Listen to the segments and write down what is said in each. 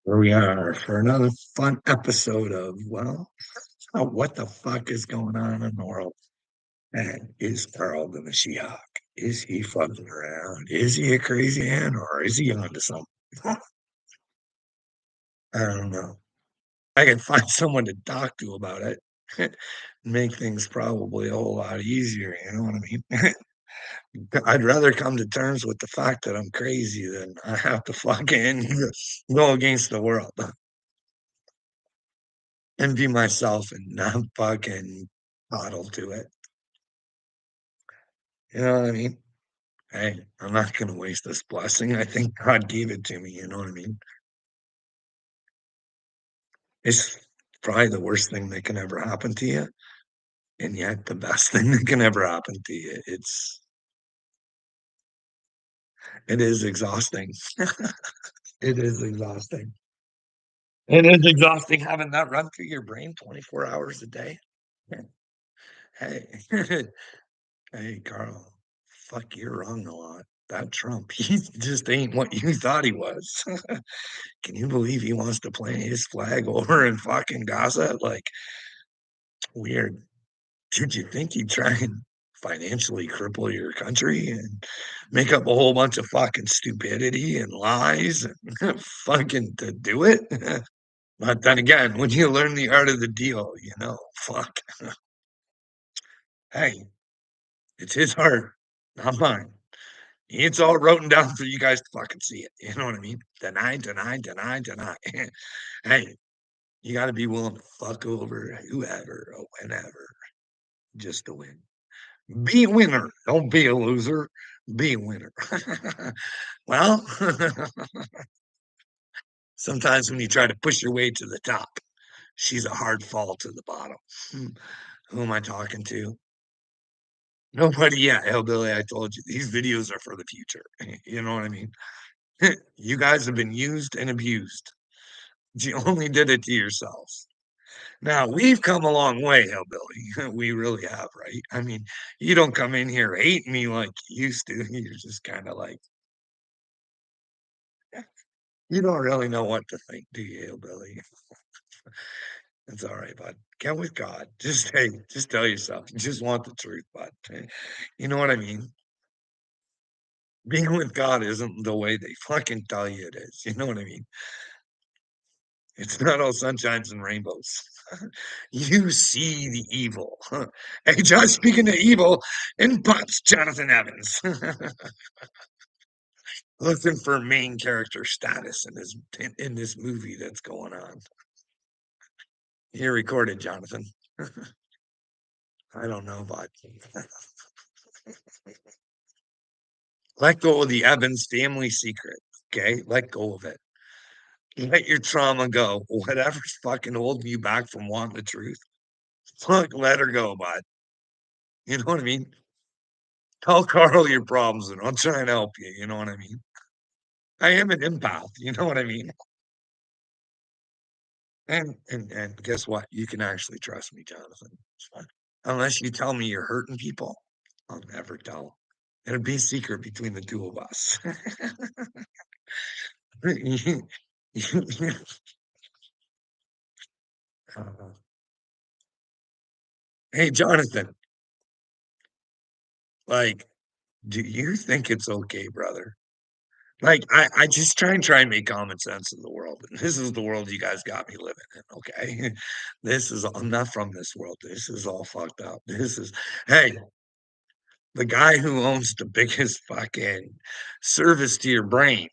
Here we are for another fun episode of, what the fuck is going on in the world? And is Carl the Mashiach? Is he fucking around? Is he a crazy man or is he onto something? I don't know. I can find someone to talk to about it. Make things probably a whole lot easier, you know what I mean? I'd rather come to terms with the fact that I'm crazy than I have to fucking go against the world and be myself and not fucking coddle to it. You know what I mean? Hey, I'm not gonna waste this blessing. I think God gave it to me, you know what I mean? It's probably the worst thing that can ever happen to you, and yet the best thing that can ever happen to you. It is exhausting. It is exhausting. It is exhausting having that run through your brain 24 hours a day. Hey, hey, Carl, fuck, you're wrong a lot. That Trump, he just ain't what you thought he was. Can you believe he wants to plant his flag over in fucking Gaza? Like, weird. Did you think he'd try and financially cripple your country and make up a whole bunch of fucking stupidity and lies and fucking to do it? But then again, when you learn the art of the deal, fuck. Hey, it's his art, not mine. It's all written down for you guys to fucking see it. You know what I mean? Deny, deny, deny, deny. Hey, you got to be willing to fuck over whoever or whenever just to win. Be a winner. Don't be a loser. Be a winner. Well, sometimes when you try to push your way to the top, she's a hard fall to the bottom. Who am I talking to? Nobody yet, Hillbilly. I told you these videos are for the future. You know what I mean? You guys have been used and abused. You only did it to yourselves. Now we've come a long way, Hillbilly. We really have, right? I mean, you don't come in here hating me like you used to. You're just kind of like, you don't really know what to think, do you, Hillbilly? It's all right, bud. Get with God. Just hey, just tell yourself. You just want the truth, bud. You know what I mean? Being with God isn't the way they fucking tell you it is. You know what I mean? It's not all sunshines and rainbows. You see the evil. Hey, Josh, speaking of evil, in pops Jonathan Evans. Looking for main character status in this movie that's going on. You recorded, Jonathan. I don't know, but let go of the Evans family secret. Okay, let go of it. Let your trauma go. Whatever's fucking holding you back from wanting the truth, fuck, let her go, bud. You know what I mean? Tell Carl your problems and I'll try and help you. You know what I mean? I am an empath. You know what I mean? And guess what? You can actually trust me, Jonathan. Unless you tell me you're hurting people, I'll never tell. It'll be a secret between the two of us. Hey, Jonathan, like, do you think it's okay, brother? Like, I just try and make common sense of the world. And this is the world you guys got me living in, okay? I'm not from this world. This is all fucked up. Hey, the guy who owns the biggest fucking service to your brain.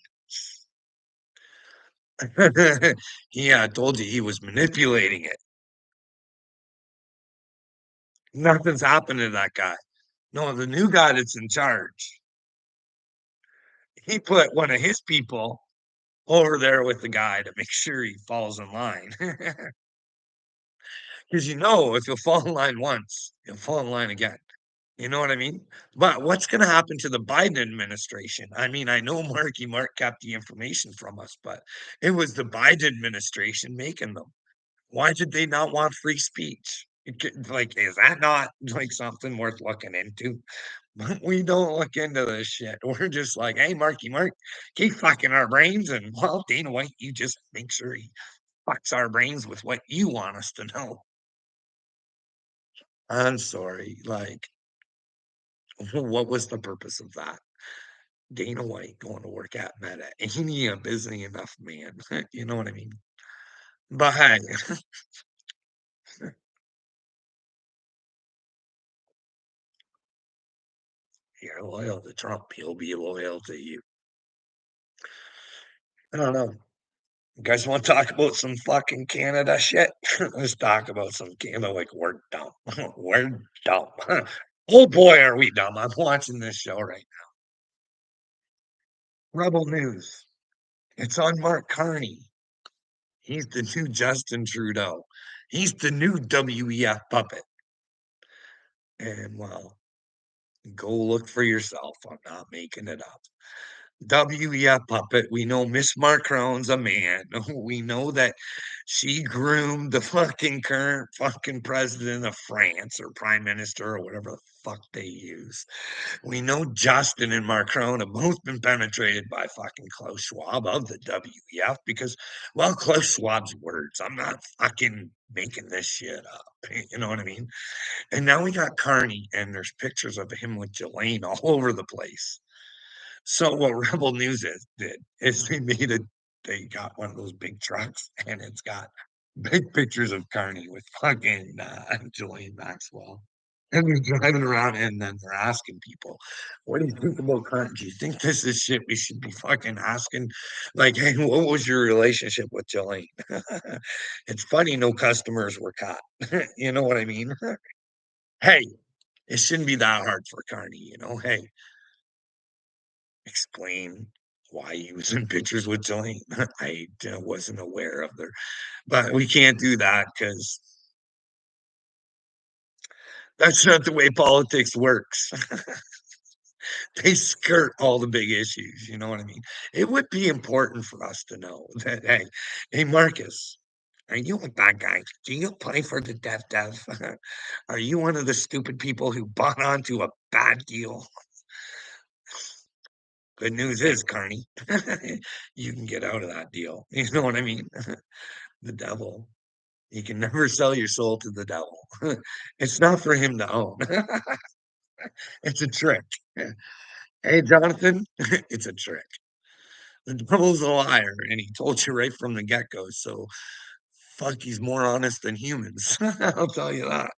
Yeah, I told you he was manipulating it. Nothing's happened to that guy. No, the new guy that's in charge, he put one of his people over there with the guy to make sure he falls in line. Because if you'll fall in line once, you'll fall in line again. You know what I mean? But what's going to happen to the Biden administration? I mean, I know Marky Mark kept the information from us, but it was the Biden administration making them. Why did they not want free speech? Like, is that not like something worth looking into? But we don't look into this shit. We're just like, hey, Marky Mark, keep fucking our brains. And well, Dana White, you just make sure he fucks our brains with what you want us to know. I'm sorry. Like, what was the purpose of that? Dana White going to work at Meta. Ain't he a busy enough man? You know what I mean? But hey, you're loyal to Trump. He'll be loyal to you. I don't know. You guys want to talk about some fucking Canada shit? Let's talk about some Canada. Like, we're dumb. We're dumb. Oh boy, are we dumb. I'm watching this show right now. Rebel News. It's on Mark Carney. He's the new Justin Trudeau. He's the new WEF puppet. And well, go look for yourself. I'm not making it up. WEF puppet. We know Miss Macron's a man. We know that she groomed the fucking current fucking president of France or prime minister or whatever the fuck they use. We know Justin and Macron have both been penetrated by fucking Klaus Schwab of the WEF because, well, Klaus Schwab's words. I'm not fucking making this shit up. You know what I mean? And now we got Carney, and there's pictures of him with Jelaine all over the place. So what Rebel News did is they got one of those big trucks and it's got big pictures of Carney with fucking Julian Maxwell. And they're driving around and then they're asking people, what do you think about Carney? Do you think this is shit we should be fucking asking? Like, hey, what was your relationship with Jolene? It's funny no customers were caught. You know what I mean? Hey, it shouldn't be that hard for Carney, you know? Hey, explain why he was in pictures with Jolene. I wasn't aware of their, but we can't do that because that's not the way politics works. They skirt all the big issues. You know what I mean? It would be important for us to know that, hey, Marcus, are you a bad guy? Do you play for the Dev? Are you one of the stupid people who bought onto a bad deal? Good news is, Carney, you can get out of that deal. You know what I mean? The devil. You can never sell your soul to the devil. It's not for him to own. It's a trick. Hey, Jonathan, it's a trick. The devil's a liar, and he told you right from the get go. So, fuck, he's more honest than humans. I'll tell you that.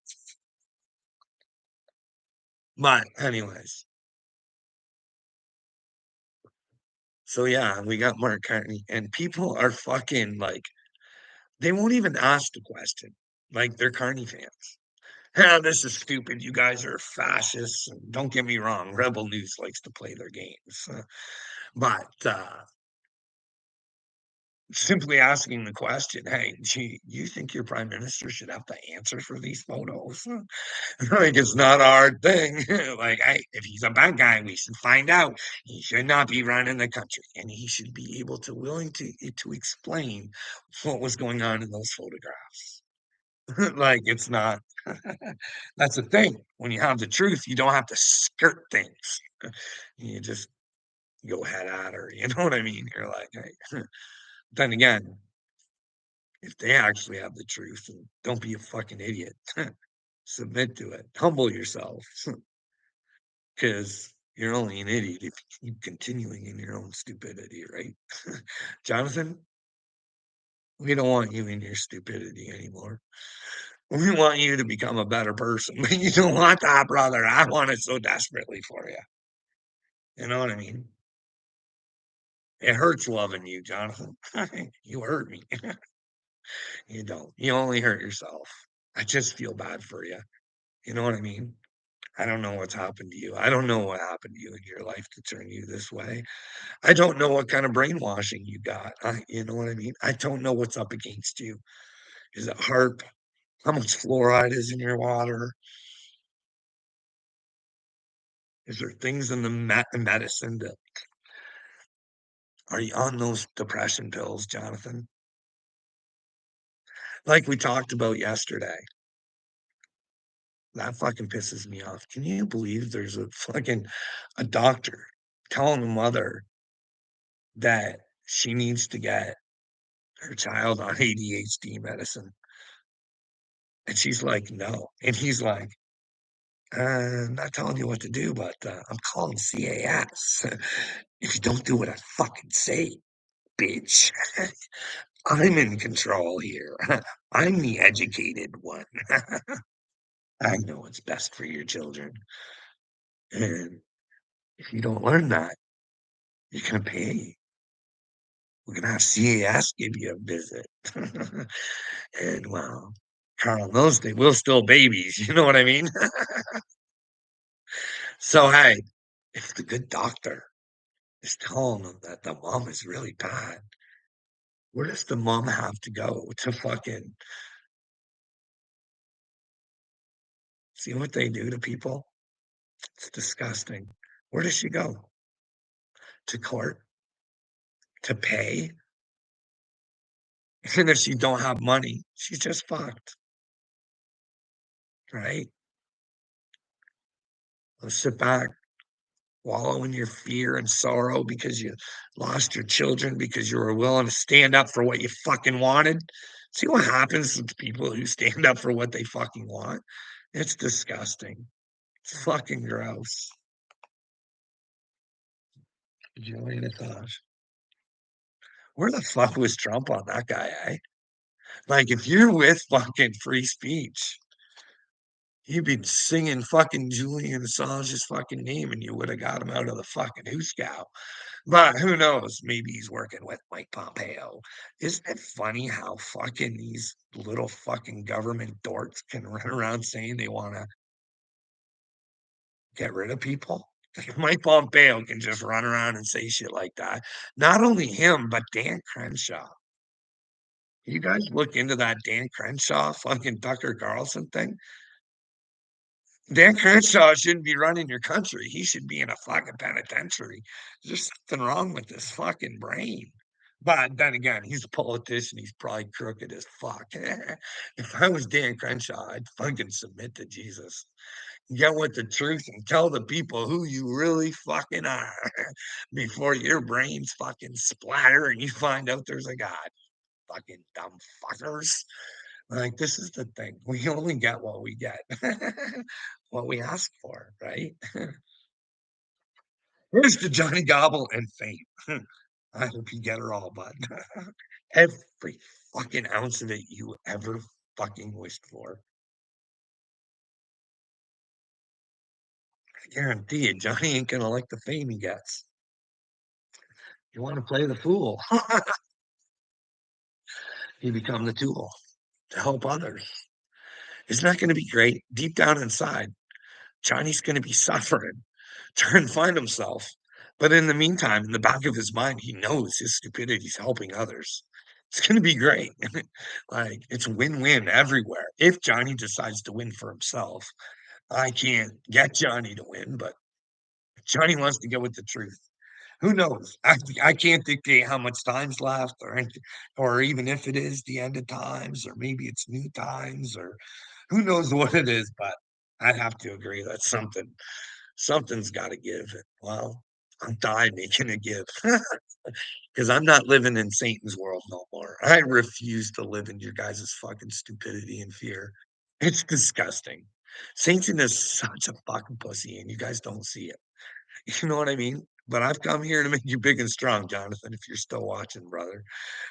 But, anyways, so yeah, we got Mark Cartney, and people are fucking like, they won't even ask the question. Like, they're Carney fans. Yeah, this is stupid. You guys are fascists. Don't get me wrong. Rebel News likes to play their games. But simply asking the question, hey, gee, you think your prime minister should have to answer for these photos? Like, it's not a hard thing. Like, hey, if he's a bad guy, we should find out. He should not be running the country, and he should be able to willing to explain what was going on in those photographs. Like, it's not. That's the thing. When you have the truth, you don't have to skirt things. You just go head at her. You know what I mean? You're like, hey. Then again, if they actually have the truth, and don't be a fucking idiot. Submit to it. Humble yourself, because you're only an idiot if you keep continuing in your own stupidity, right? Jonathan, we don't want you in your stupidity anymore. We want you to become a better person. But you don't want that, brother. I want it so desperately for you. You know what I mean? It hurts loving you, Jonathan. You hurt me. You don't. You only hurt yourself. I just feel bad for you. You know what I mean? I don't know what's happened to you. I don't know what happened to you in your life to turn you this way. I don't know what kind of brainwashing you got. You know what I mean? I don't know what's up against you. Is it HARP? How much fluoride is in your water? Is there things in the medicine that are you on those depression pills, Jonathan? Like we talked about yesterday. That fucking pisses me off. Can you believe there's a doctor telling a mother that she needs to get her child on ADHD medicine? And she's like, "No." And he's like, I'm not telling you what to do, but I'm calling CAS. If you don't do what I fucking say, bitch, I'm in control here. I'm the educated one. I know what's best for your children. And if you don't learn that, you're going to pay. We're going to have CAS give you a visit. And well, Carl knows they will still babies. You know what I mean? So, hey, if the good doctor is telling them that the mom is really bad, where does the mom have to go to fucking see what they do to people? It's disgusting. Where does she go? To court? To pay? And if she don't have money, she's just fucked, right? Let's sit back, wallow in your fear and sorrow because you lost your children because you were willing to stand up for what you fucking wanted. See what happens to people who stand up for what they fucking want? It's disgusting. It's fucking gross. Julian Assange. Where the fuck was Trump on that guy, eh? Like, if you're with fucking free speech, you'd be singing fucking Julian Assange's fucking name and you would have got him out of the fucking hoosegow. But who knows? Maybe he's working with Mike Pompeo. Isn't it funny how fucking these little fucking government dorks can run around saying they want to get rid of people? Mike Pompeo can just run around and say shit like that. Not only him, but Dan Crenshaw. You guys look into that Dan Crenshaw fucking Tucker Carlson thing? Dan Crenshaw shouldn't be running your country. He should be in a fucking penitentiary. There's something wrong with this fucking brain. But then again, he's a politician. He's probably crooked as fuck. If I was Dan Crenshaw, I'd fucking submit to Jesus. Get with the truth and tell the people who you really fucking are before your brains fucking splatter and you find out there's a God. Fucking dumb fuckers. Like, this is the thing. We only get what we get, what we ask for, right? Where's the Johnny Gobble and fame? I hope you get her all, bud. Every fucking ounce of it you ever fucking wished for. I guarantee you, Johnny ain't gonna like the fame he gets. You want to play the fool, you become the tool to help others. Isn't that going to be great? Deep down inside, Johnny's going to be suffering, trying to find himself. But in the meantime, in the back of his mind, he knows his stupidity is helping others. It's going to be great. Like, it's win-win everywhere. If Johnny decides to win for himself, I can't get Johnny to win, but Johnny wants to go with the truth. Who knows? I can't dictate how much time's left, or even if it is the end of times, or maybe it's new times, or who knows what it is. But I'd have to agree that something's got to give. Well, I'm dying making it give because I'm not living in Satan's world no more. I refuse to live in your guys' fucking stupidity and fear. It's disgusting. Satan is such a fucking pussy, and you guys don't see it. You know what I mean? But I've come here to make you big and strong, Jonathan, if you're still watching, brother.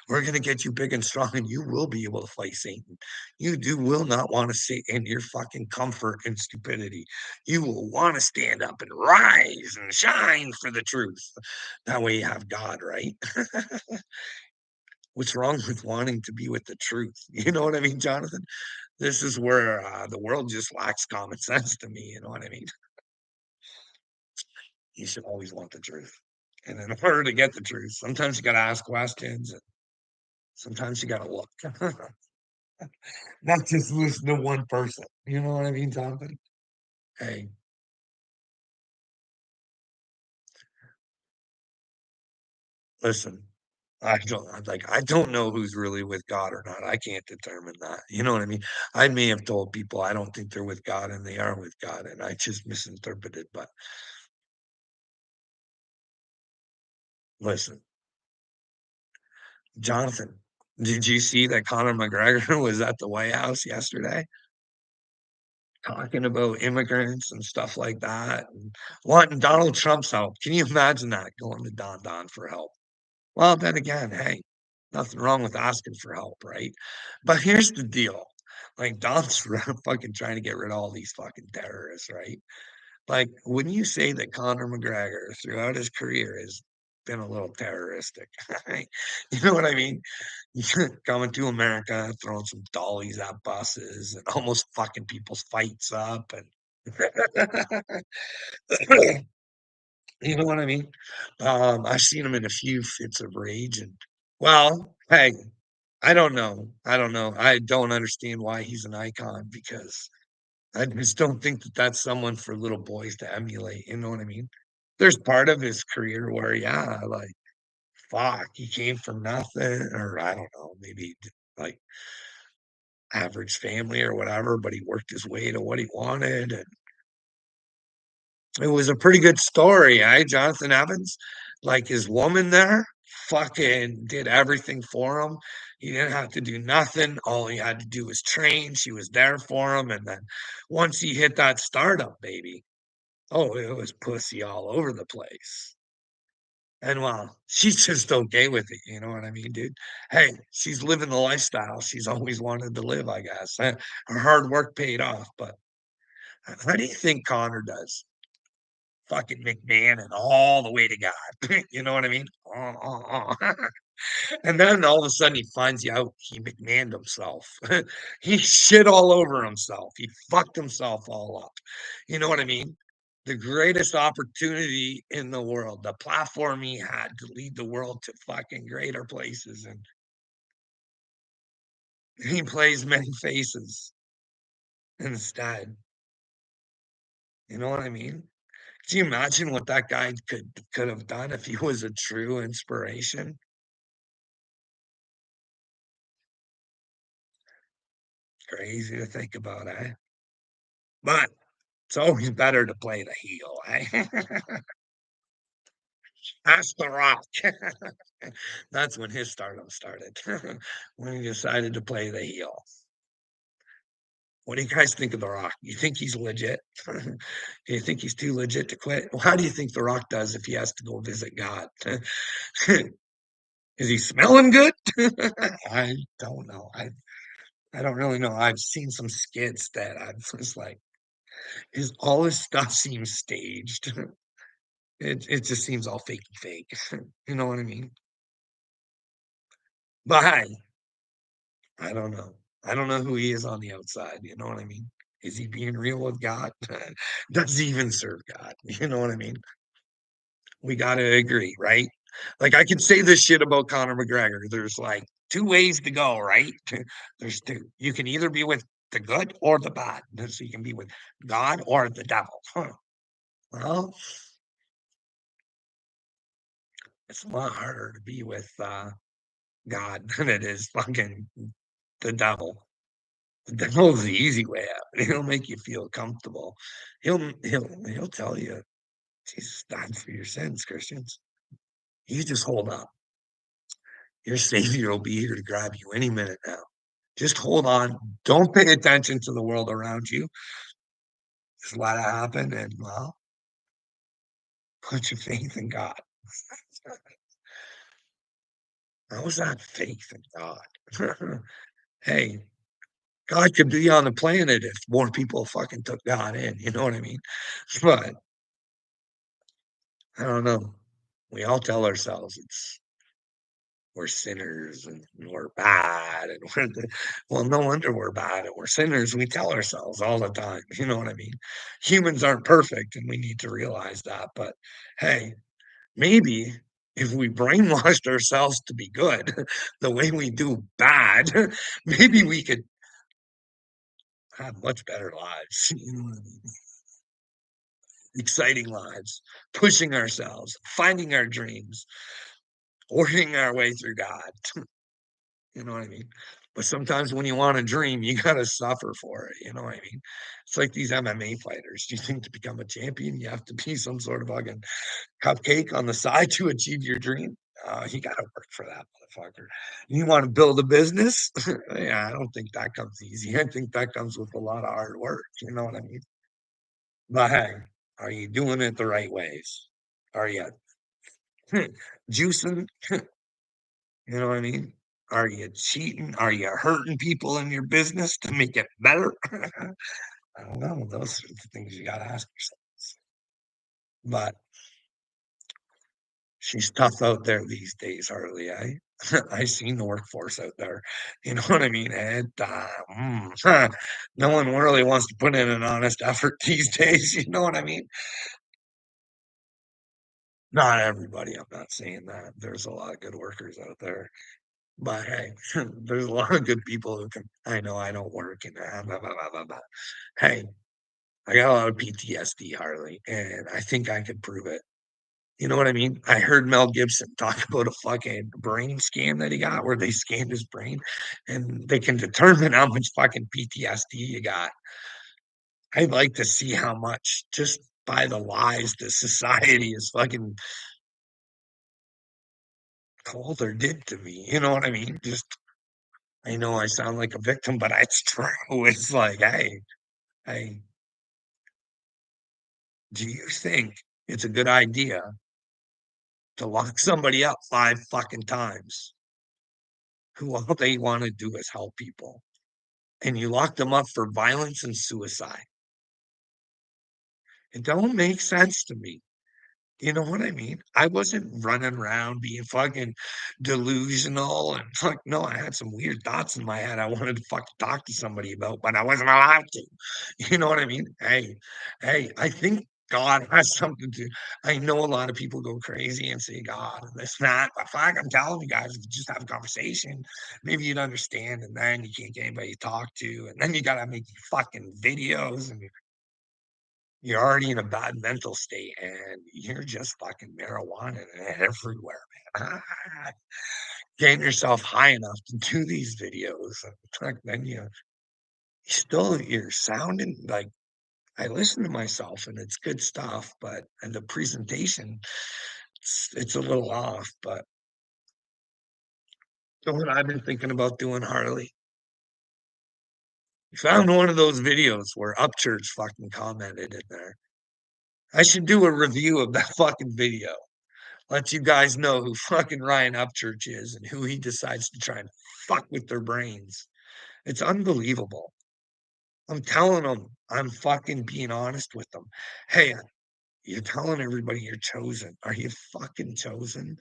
We're going to get you big and strong, and you will be able to fight Satan. Will not want to sit in your fucking comfort and stupidity. You will want to stand up and rise and shine for the truth. That way you have God, right? What's wrong with wanting to be with the truth? You know what I mean, Jonathan? This is where the world just lacks common sense to me. You know what I mean? You should always want the truth. And in order to get the truth, sometimes you got to ask questions, and sometimes you got to look, not just listen to one person. You know what I mean, Jonathan? Hey, listen. I don't know who's really with God or not. I can't determine that. You know what I mean? I may have told people I don't think they're with God and they are with God, and I just misinterpreted. But listen, Jonathan, did you see that Conor McGregor was at the White House yesterday talking about immigrants and stuff like that and wanting Donald Trump's help? Can you imagine that going to Don for help? Well, then again, hey, nothing wrong with asking for help, right? But here's the deal. Like Don's fucking trying to get rid of all these fucking terrorists, right? Like, wouldn't you say that Conor McGregor throughout his career has been a little terroristic? Right? You know what I mean? Coming to America, throwing some dollies at buses and almost fucking people's fights up and you know what I mean? I've seen him in a few fits of rage and well, hey, I don't know. I don't know. I don't understand why he's an icon because I just don't think that that's someone for little boys to emulate. You know what I mean? There's part of his career where, yeah, like, fuck, he came from nothing, or I don't know, maybe like average family or whatever, but he worked his way to what he wanted. And it was a pretty good story, eh? Jonathan Evans, like his woman there, fucking did everything for him. He didn't have to do nothing. All he had to do was train. She was there for him. And then once he hit that startup, baby, oh, it was pussy all over the place. And well, she's just okay with it. You know what I mean, dude? Hey, she's living the lifestyle she's always wanted to live, I guess. Her hard work paid off. But how do you think Connor does? Fucking McMahon and all the way to God. You know what I mean? And then all of a sudden he finds out he McMahoned himself. He shit all over himself. He fucked himself all up. You know what I mean? The greatest opportunity in the world, the platform he had to lead the world to fucking greater places. And he plays many faces instead. You know what I mean? Can you imagine what that guy could have done if he was a true inspiration? Crazy to think about, eh? But it's always better to play the heel, eh? That's The Rock. That's when his stardom started, when he decided to play the heel. What do you guys think of The Rock? You think he's legit? Do you think he's too legit to quit? Well, how do you think The Rock does if he has to go visit God? Is he smelling good? I don't know. I don't really know. I've seen some skits that I'm just like, his all his stuff seems staged. It just seems all fakey fake. You know what I mean? But hey, I don't know. I don't know who he is on the outside. You know what I mean? Is he being real with God? Does he even serve God? You know what I mean? We gotta agree, right? Like I can say this shit about Conor McGregor. There's like two ways to go, right? There's two. You can either be with the good or the bad. So you can be with God or the devil. Huh. Well, it's a lot harder to be with God than it is fucking the devil. The devil's the easy way out. He'll make you feel comfortable. He'll tell you, Jesus died for your sins, Christians. You just hold up. Your savior will be here to grab you any minute now. Just hold on. Don't pay attention to the world around you. Just let it happen and well, put your faith in God. How was that faith in God? Hey, God could be on the planet if more people fucking took God in, you know what I mean? But I don't know. We all tell ourselves we're sinners and we're bad and well, no wonder we're bad and we're sinners. We tell ourselves all the time, you know what I mean? Humans aren't perfect and we need to realize that. But hey, maybe if we brainwashed ourselves to be good the way we do bad, maybe we could have much better lives. You know what I mean? Exciting lives, pushing ourselves, finding our dreams, working our way through God. You know what I mean? But sometimes when you want to dream, you gotta suffer for it. You know what I mean? It's like these MMA fighters. You think to become a champion, you have to be some sort of fucking cupcake on the side to achieve your dream. You gotta work for that motherfucker. You want to build a business? Yeah, I don't think that comes easy. I think that comes with a lot of hard work. You know what I mean? But hey, are you doing it the right ways? Are you juicing? You know what I mean? Are you cheating? Are you hurting people in your business to make it better? I don't know. Those are the things you gotta ask yourself. But she's tough out there these days, Harley. I seen the workforce out there. You know what I mean? And no one really wants to put in an honest effort these days. You know what I mean? Not everybody. I'm not saying that. There's a lot of good workers out there. But hey, there's a lot of good people who can. I know I don't work in that. Blah, blah, blah, blah, blah. Hey, I got a lot of PTSD, Harley, and I think I could prove it. You know what I mean? I heard Mel Gibson talk about a fucking brain scan that he got where they scanned his brain and they can determine how much fucking PTSD you got. I'd like to see how much just by the lies that society is fucking called or did to me. You know what I mean? Just I know I sound like a victim, but it's true. It's like, hey, do you think it's a good idea to lock somebody up 5 fucking times who all they want to do is help people? And you lock them up for violence and suicide. It don't make sense to me. You know what I mean? I wasn't running around being fucking delusional and fuck no, I had some weird thoughts in my head I wanted to fucking talk to somebody about, but I wasn't allowed to. You know what I mean? Hey, I think God has something to I know a lot of people go crazy and say God and this and that, but fuck, I'm telling you guys, if you just have a conversation, maybe you'd understand, and then you can't get anybody to talk to, and then you gotta make fucking videos and you're already in a bad mental state and you're just fucking marijuana everywhere, man. Getting yourself high enough to do these videos. And then you still you're sounding like I listen to myself and it's good stuff, but and the presentation it's a little off. But you know what I've been thinking about doing, Harley? Found one of those videos where Upchurch fucking commented in there. I should do a review of that fucking video. Let you guys know who fucking Ryan Upchurch is and who he decides to try and fuck with their brains. It's unbelievable. I'm telling them, I'm fucking being honest with them. Hey, you're telling everybody you're chosen. Are you fucking chosen?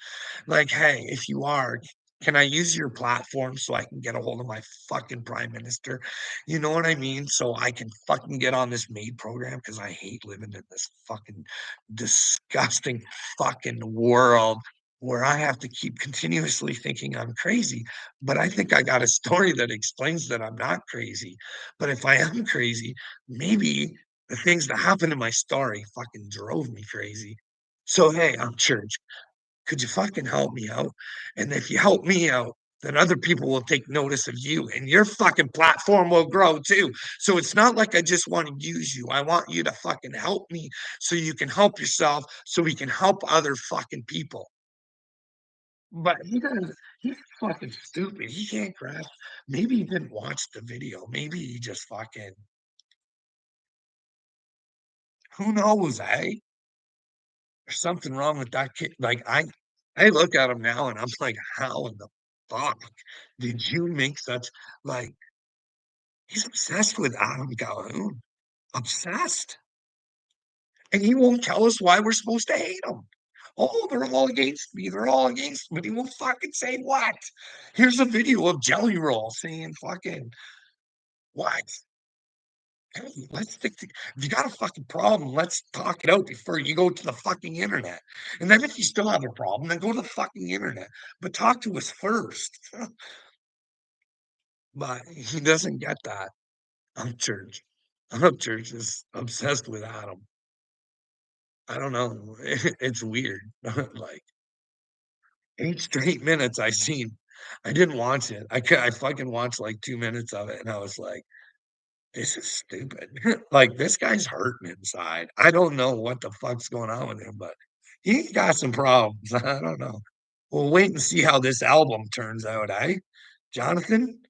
Like, hey, if you are, can I use your platform so I can get a hold of my fucking prime minister? You know what I mean? So I can fucking get on this MAID program because I hate living in this fucking disgusting fucking world where I have to keep continuously thinking I'm crazy. But I think I got a story that explains that I'm not crazy. But if I am crazy, maybe the things that happened in my story fucking drove me crazy. So, hey, I'm church. Could you fucking help me out? And if you help me out, then other people will take notice of you and your fucking platform will grow too. So it's not like I just want to use you. I want you to fucking help me so you can help yourself so we can help other fucking people. But he doesn't, he's fucking stupid. He can't grasp. Maybe he didn't watch the video. Maybe he just fucking, who knows, eh? There's something wrong with that kid. Like I look at him now and I'm like, how in the fuck did you make such like he's obsessed with Adam Calhoun. Obsessed. And he won't tell us why we're supposed to hate him. Oh, they're all against me. They're all against me. But he won't fucking say what. Here's a video of Jelly Roll saying fucking what? Hey, let's stick to if you got a fucking problem, let's talk it out before you go to the fucking internet. And then if you still have a problem, then go to the fucking internet. But talk to us first. But he doesn't get that. I'm church. I'm church is obsessed with Adam. I don't know. It's weird. Like 8 straight minutes I seen. I didn't watch it. I fucking watched, like, 2 minutes of it, and I was like, "This is stupid." Like, this guy's hurting inside. I don't know what the fuck's going on with him, but he's got some problems. I don't know. We'll wait and see how this album turns out, eh, Jonathan?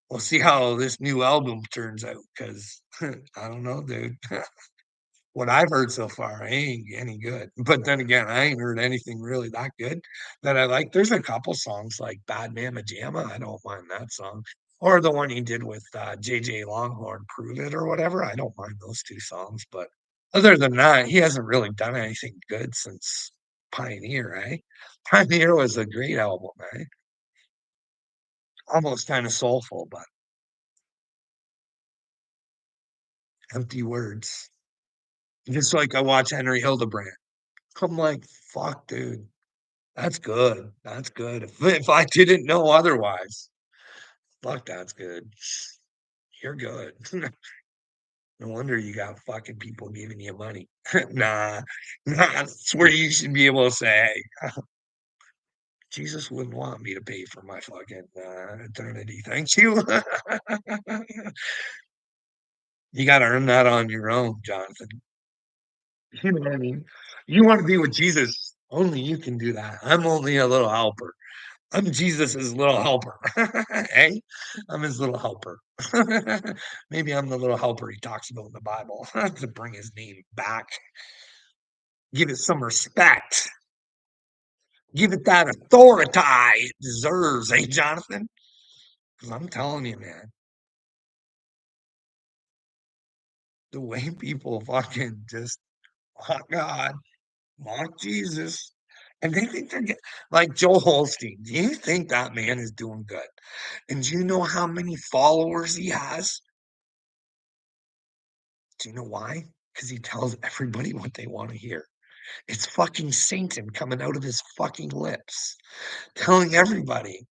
We'll see how this new album turns out, 'cause I don't know, dude. What I've heard so far ain't any good, but then again, I ain't heard anything really that good that I like. There's a couple songs like Bad Mama Jamma, I don't mind that song, or the one he did with, JJ Longhorn, Prove It or whatever, I don't mind those 2 songs, but other than that, he hasn't really done anything good since Pioneer, eh? Pioneer was a great album, eh? Almost kinda soulful, but empty words. Just like I watch Henry Hildebrand. I'm like, "Fuck, dude." That's good, that's good. If I didn't know otherwise, fuck, that's good. You're good. No wonder you got fucking people giving you money. Nah, nah, that's where you should be able to say, "Hey, Jesus wouldn't want me to pay for my fucking, eternity, thank you." You gotta earn that on your own, Jonathan. You know what I mean? You wanna be with Jesus, only you can do that. I'm only a little helper. I'm Jesus's little helper, eh? I'm his little helper. Maybe I'm the little helper he talks about in the Bible to bring his name back. Give it some respect. Give it that authority it deserves, eh, Jonathan? 'Cause I'm telling you, man, the way people fucking just mock God, mock Jesus, and they think they're get like Joel Holstein. Do you think that man is doing good? And do you know how many followers he has? Do you know why? Because he tells everybody what they wanna hear. It's fucking Satan coming out of his fucking lips, telling everybody,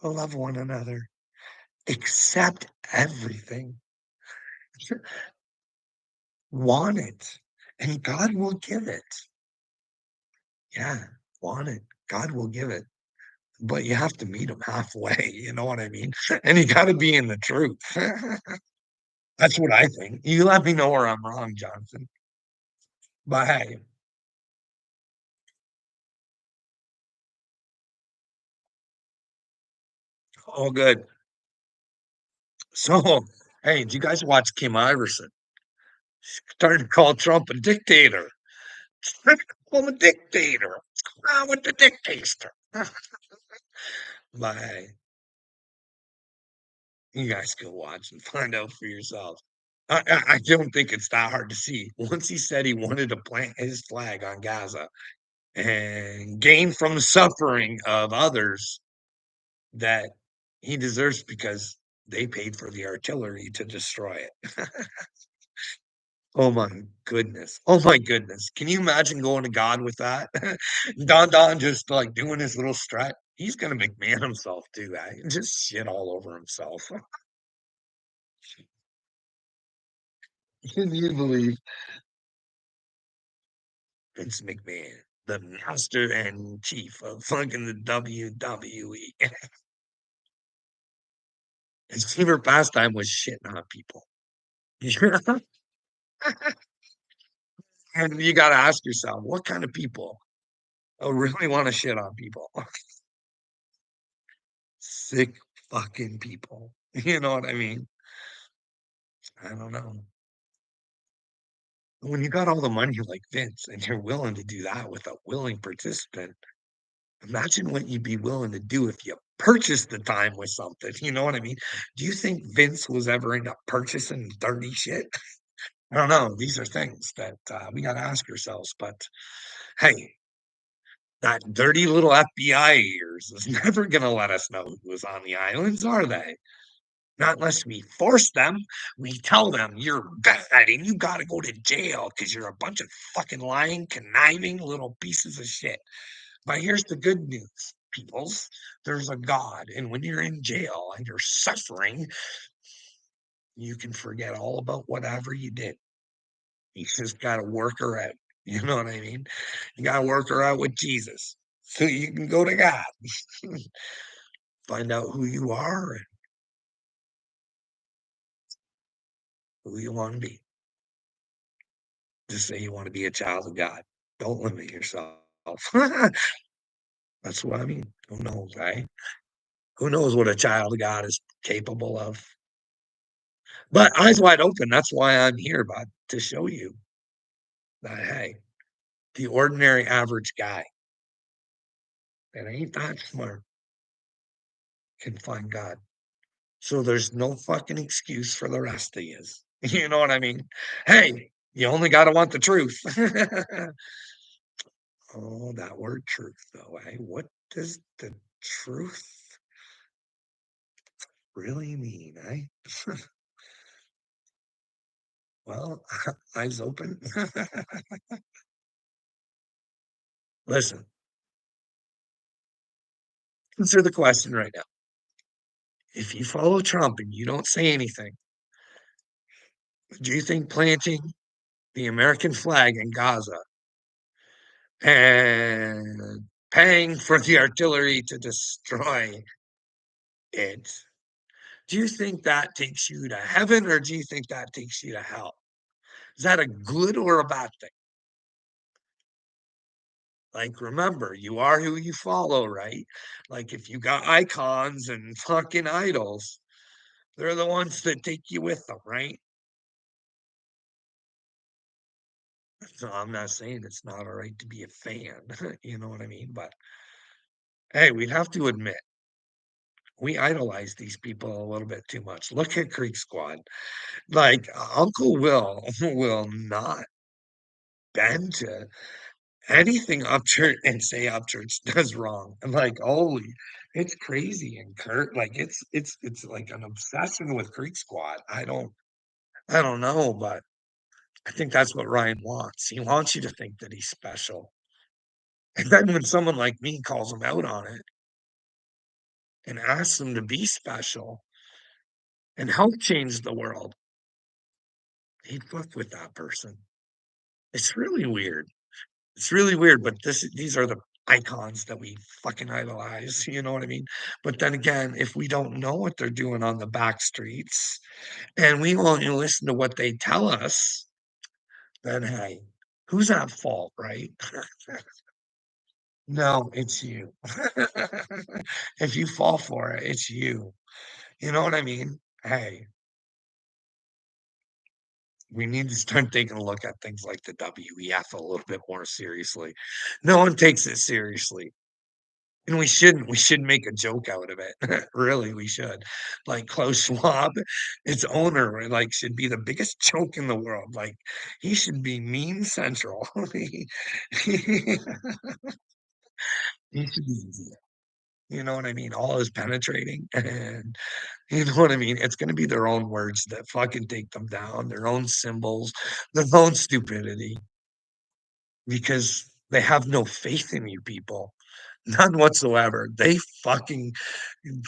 "Love one another, accept everything, want it, and God will give it." Yeah, want it, God will give it, but you have to meet him halfway, you know what I mean? And you gotta be in the truth. That's what I think. You let me know where I'm wrong, Jonathan, but hey, all good. So, hey, did you guys watch Kim Iverson? Started to call Trump a dictator. Started to call him a dictator. What's wrong with the dictator? But hey, you guys go watch and find out for yourselves. I don't think it's that hard to see. Once he said he wanted to plant his flag on Gaza and gain from the suffering of others that he deserves because they paid for the artillery to destroy it. Oh my goodness. Oh my goodness. Can you imagine going to God with that? Don just, like, doing his little strut. He's gonna McMahon himself too, just shit all over himself. Can you believe Vince McMahon, the master and chief of fucking the WWE? His favorite pastime was shitting on people. And you gotta ask yourself, what kind of people, really wanna shit on people? Sick fucking people. You know what I mean? I don't know. When you got all the money like Vince and you're willing to do that with a willing participant, imagine what you'd be willing to do if you purchased the time with something, you know what I mean? Do you think Vince was ever into purchasing dirty shit? I don't know. These are things that, we gotta ask ourselves, but hey, that dirty little FBI ears is never gonna let us know who was on the islands, are they? Not unless we force them. We tell them you're bad and you gotta go to jail because you're a bunch of fucking lying, conniving little pieces of shit. But here's the good news, peoples. There's a God, and when you're in jail and you're suffering, you can forget all about whatever you did. You just gotta work her out. You know what I mean? You gotta work her out with Jesus. so you can go to God. Find out who you are and who you want to be. Just say you want to be a child of God. Don't limit yourself. That's what I mean. Who knows, right? Who knows what a child of God is capable of? But eyes wide open. That's why I'm here, bud, to show you that, hey, the ordinary average guy that ain't that smart can find God. So there's no fucking excuse for the rest of yous. You know what I mean? Hey, you only got to want the truth. Oh, that word truth, though, eh? What does the truth really mean, eh? Well, eyes open. Listen, answer the question right now. If you follow Trump and you don't say anything, do you think planting the American flag in Gaza and paying for the artillery to destroy it, do you think that takes you to heaven or do you think that takes you to hell? Is that a good or a bad thing? Like, remember, you are who you follow, right? Like, if you got icons and fucking idols, they're the ones that take you with them, right? So I'm not saying it's not all right to be a fan, you know what I mean? But hey, we have to admit, we idolize these people a little bit too much. Look at Creek Squad. Like, Uncle Will will not bend to anything Upchurch and say Upchurch does wrong. I'm like, holy, it's crazy. And Kurt, like it's like an obsession with Creek Squad. I don't know, but I think that's what Ryan wants. He wants you to think that he's special. And then when someone like me calls him out on it and asks him to be special and help change the world, he'd fuck with that person. It's really weird. It's really weird, but these are the icons that we fucking idolize, you know what I mean? But then again, if we don't know what they're doing on the back streets and we only listen to what they tell us, then hey, who's at fault, right? No, it's you. If you fall for it, it's you. You know what I mean? Hey, we need to start taking a look at things like the WEF a little bit more seriously. No one takes it seriously. And we shouldn't. We should make a joke out of it. Really, we should. Like Klaus Schwab, its owner, like should be the biggest joke in the world. Like he should be meme central. He he should be, you know what I mean? All is penetrating, and you know what I mean? It's gonna be their own words that fucking take them down, their own symbols, their own stupidity, because they have no faith in you people. None whatsoever. They fucking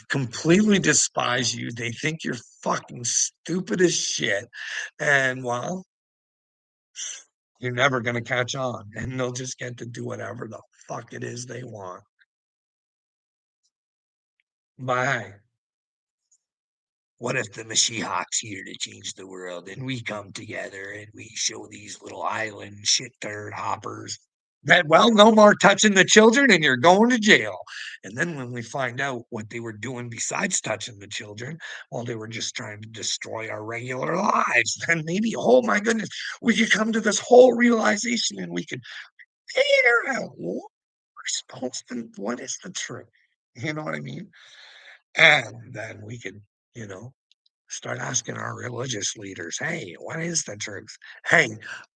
completely despise you. They think you're fucking stupid as shit. And well, you're never gonna catch on. And they'll just get to do whatever the fuck it is they want. Bye. What if the Mashiach's here to change the world and we come together and we show these little island shit turd hoppers that, well, no more touching the children and you're going to jail. And then when we find out what they were doing besides touching the children, well, they were just trying to destroy our regular lives. Then maybe, oh my goodness, we could come to this whole realization and we could figure out what we're supposed to, what is the truth? You know what I mean? And then we could, you know, start asking our religious leaders, hey, what is the truth? Hey,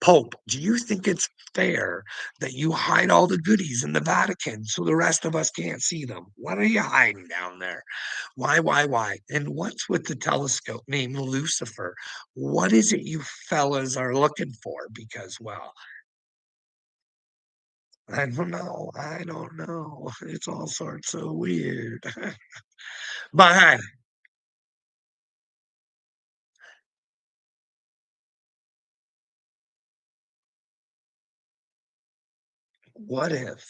Pope, do you think it's fair that you hide all the goodies in the Vatican so the rest of us can't see them? What are you hiding down there? Why? And what's with the telescope named Lucifer? What is it you fellas are looking for? Because, well, I don't know. I don't know. It's all sorts of weird. But hey, what if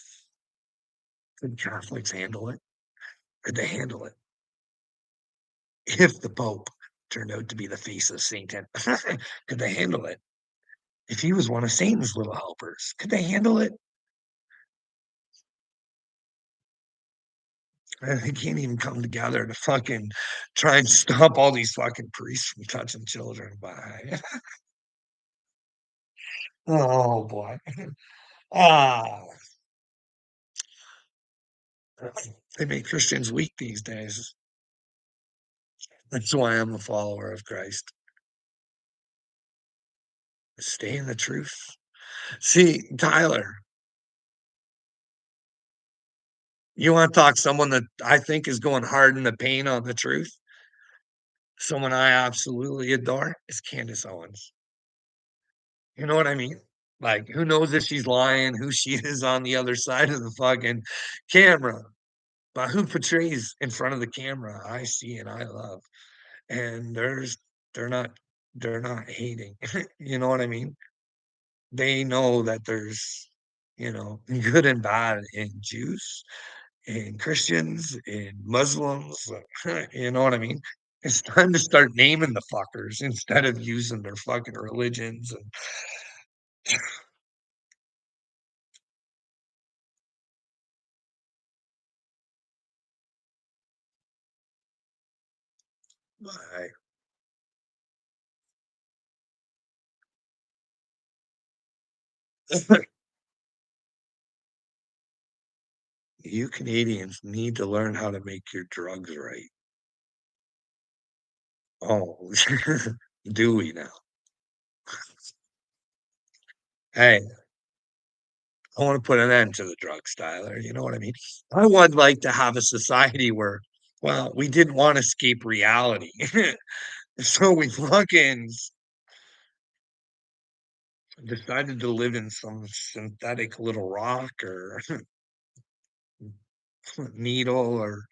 Could Catholics handle it? Could they handle it? If the Pope turned out to be the face of Satan, could they handle it? If he was one of Satan's little helpers, could they handle it? They can't even come together to fucking try and stop all these fucking priests from touching children. Bye. Oh boy. Ah, they make Christians weak these days. That's why I'm a follower of Christ. Stay in the truth. See, Tyler, you want to talk someone that I think is going hard in the paint on the truth? Someone I absolutely adore is Candace Owens. You know what I mean? Like, who knows if she's lying, who she is on the other side of the fucking camera, but who portrays in front of the camera, I see and I love. And they're not they're not hating. You know what I mean? They know that there's, good and bad in Jews, in Christians, in Muslims. You know what I mean? It's time to start naming the fuckers instead of using their fucking religions and I, you Canadians need to learn how to make your drugs right. Oh, do we now? Hey, I want to put an end to the drugs, Tyler. You know what I mean? I would like to have a society where, well, we didn't want to escape reality. So we fucking decided to live in some synthetic little rock or needle or,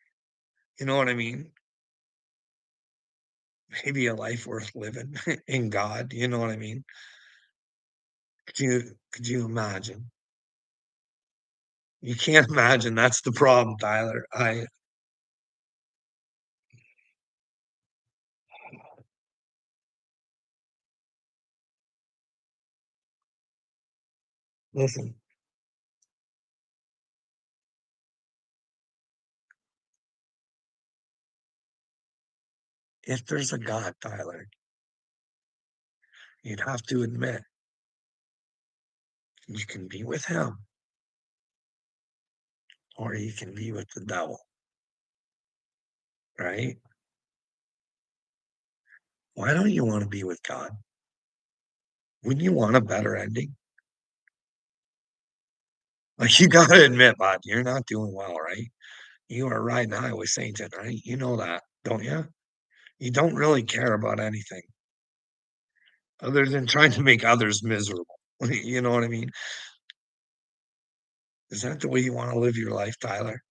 you know what I mean? Maybe a life worth living in God. You know what I mean? Could you imagine? You can't imagine. That's the problem, Tyler. I listen. If there's a God, Tyler, you'd have to admit you can be with him or you can be with the devil, right? Why don't you want to be with God? Wouldn't you want a better ending? Like you gotta admit, bud, you're not doing well, right? You are riding high with Satan, right? You know that, don't you? You don't really care about anything other than trying to make others miserable. You know what I mean? Is that the way you want to live your life, Tyler?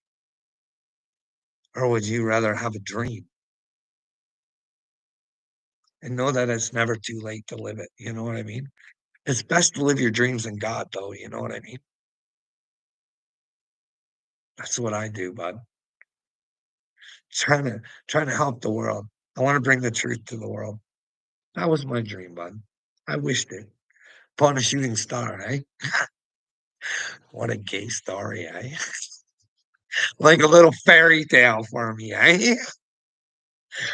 Or would you rather have a dream and know that it's never too late to live it? You know what I mean? It's best to live your dreams in God, though. You know what I mean? That's what I do, bud. Trying to help the world. I want to bring the truth to the world. That was my dream, bud. I wished it. Upon a shooting star, eh? What a gay story, eh? Like a little fairy tale for me, eh?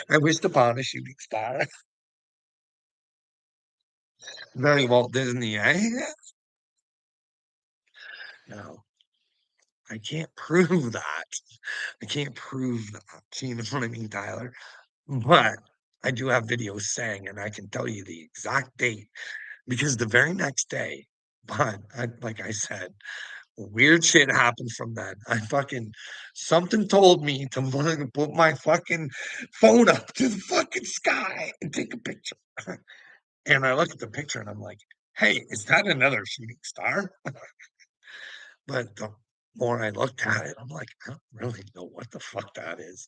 I wished upon a shooting star. Very Walt Disney, eh? No, I can't prove that. I can't prove that. You know what I mean, Tyler? But I do have videos saying, and I can tell you the exact date because the very next day, but like I said, weird shit happened from that. I fucking something told me to fucking put my fucking phone up to the fucking sky and take a picture. And I look at the picture and I'm like, hey, is that another shooting star? But the more I looked at it, I'm like, I don't really know what the fuck that is.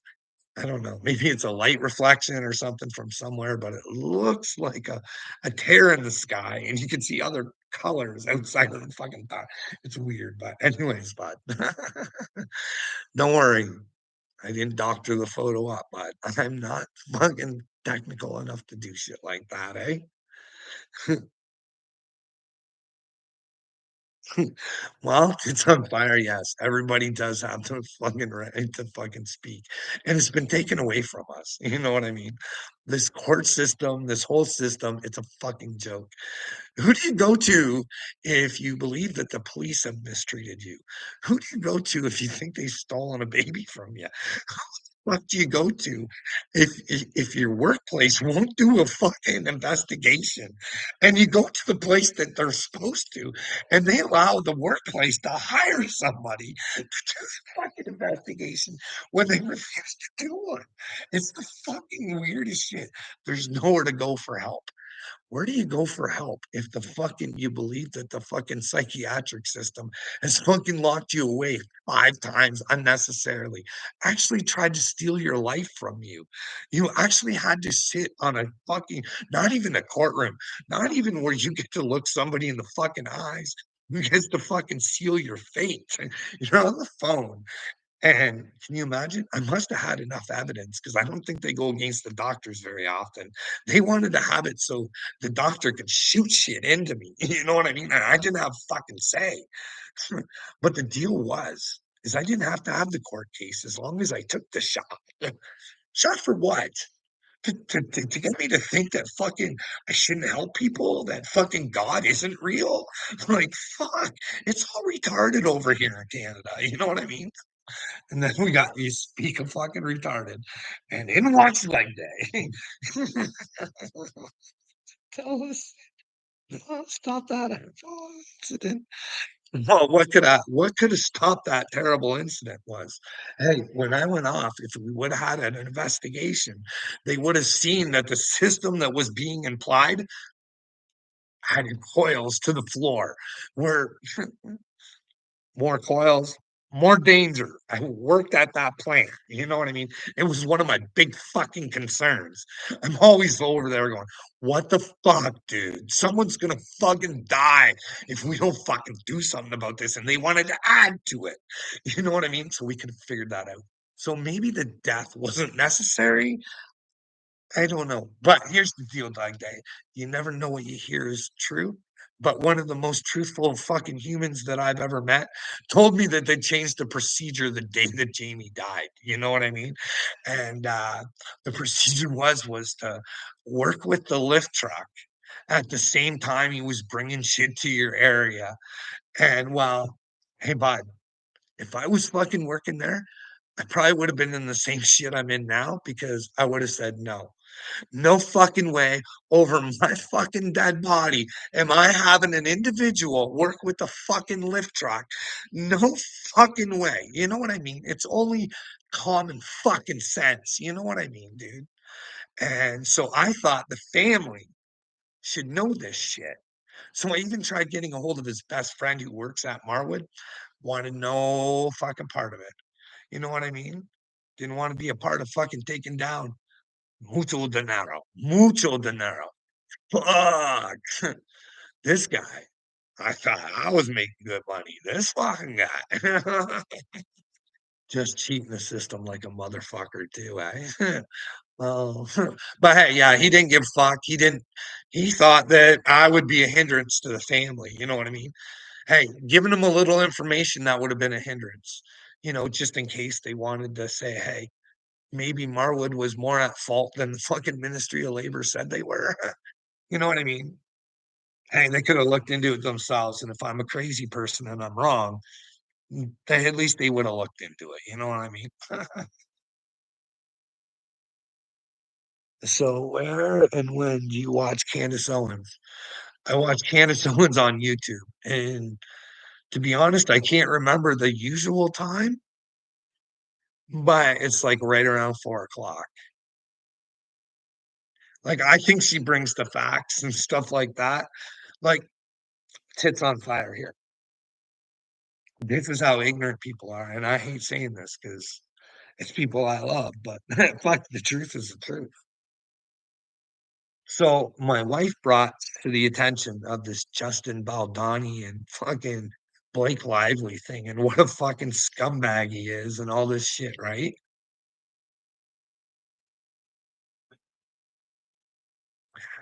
I don't know. Maybe it's a light reflection or something from somewhere, but it looks like a tear in the sky, and you can see other colors outside of the fucking thought. It's weird, but anyways, but don't worry. I didn't doctor the photo up, but I'm not fucking technical enough to do shit like that, eh? Well, it's on fire, yes. Everybody does have the fucking right to fucking speak, and it's been taken away from us, you know what I mean? This court system, this whole system, it's a fucking joke. Who do you go to if you believe that the police have mistreated you? Who do you go to if you think they've stolen a baby from you? What do you go to if your workplace won't do a fucking investigation and you go to the place that they're supposed to and they allow the workplace to hire somebody to do the fucking investigation when they refuse to do one? It's the fucking weirdest shit. There's nowhere to go for help. Where do you go for help if the fucking you believe that the fucking psychiatric system has fucking locked you away 5 times unnecessarily, actually tried to steal your life from you? You actually had to sit on a fucking not even a courtroom, not even where you get to look somebody in the fucking eyes. You get to fucking seal your fate. You're on the phone and can you imagine? I must have had enough evidence because I don't think they go against the doctors very often. They wanted to have it so the doctor could shoot shit into me. You know what I mean? And I didn't have fucking say. But the deal was, is I didn't have to have the court case as long as I took the shot. Shot for what? To get me to think that fucking I shouldn't help people, that fucking God isn't real. Like, fuck, it's all retarded over here in Canada. You know what I mean? And then we got you speak of fucking retarded and in watch leg day. Tell us, stop that incident. Well, what could have stopped that terrible incident was, hey, when I went off, if we would have had an investigation, they would have seen that the system that was being implied had coils to the floor, where more coils, more danger. I worked at that plant. You know what I mean? It was one of my big fucking concerns. I'm always over there going, what the fuck, dude? Someone's gonna fucking die if we don't fucking do something about this. And they wanted to add to it. You know what I mean? So we could have figured that out. So maybe the death wasn't necessary. I don't know. But here's the deal, Dog Day. You never know what you hear is true. But one of the most truthful fucking humans that I've ever met told me that they changed the procedure the day that Jamie died. You know what I mean? And the procedure was to work with the lift truck at the same time he was bringing shit to your area. And well, hey, bud, if I was fucking working there, I probably would have been in the same shit I'm in now because I would have said no. No fucking way over my fucking dead body am I having an individual work with a fucking lift truck. No fucking way. You know what I mean? It's only common fucking sense. You know what I mean, dude? And so I thought the family should know this shit. So I even tried getting a hold of his best friend who works at Marwood, wanted no fucking part of it. You know what I mean? Didn't want to be a part of fucking taking down mucho dinero, mucho dinero. Fuck. This guy, I thought I was making good money. This fucking guy. Just cheating the system like a motherfucker too, eh? Well, but hey, yeah, he didn't give a fuck. He thought that I would be a hindrance to the family. You know what I mean? Hey, giving them a little information that would have been a hindrance, just in case they wanted to say, hey, maybe Marwood was more at fault than the fucking Ministry of Labor said they were. You know what I mean? Hey, they could have looked into it themselves. And if I'm a crazy person and I'm wrong, at least they would have looked into it. You know what I mean? So, where and when do you watch Candace Owens? I watch Candace Owens on YouTube. And to be honest, I can't remember the usual time, but it's like right around 4 o'clock. Like, I think she brings the facts and stuff like that. Like, tits on fire here. This is how ignorant people are. And I hate saying this because it's people I love, but fuck, the truth is the truth. So my wife brought to the attention of this Justin Baldoni and fucking Blake Lively thing and what a fucking scumbag he is and all this shit, right?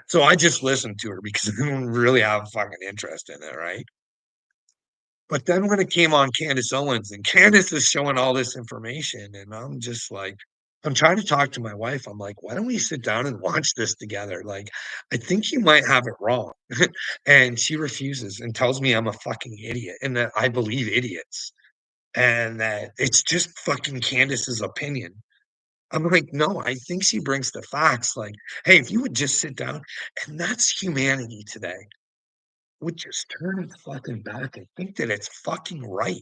So I just listened to her because I don't really have a fucking interest in it, right? But then when it came on Candace Owens and Candace is showing all this information, and I'm just like, I'm trying to talk to my wife. I'm like, why don't we sit down and watch this together? Like, I think you might have it wrong. And she refuses and tells me I'm a fucking idiot and that I believe idiots and that it's just fucking Candace's opinion. I'm like, no, I think she brings the facts. Like, hey, if you would just sit down, and that's humanity today, would just turn its fucking back and think that it's fucking right.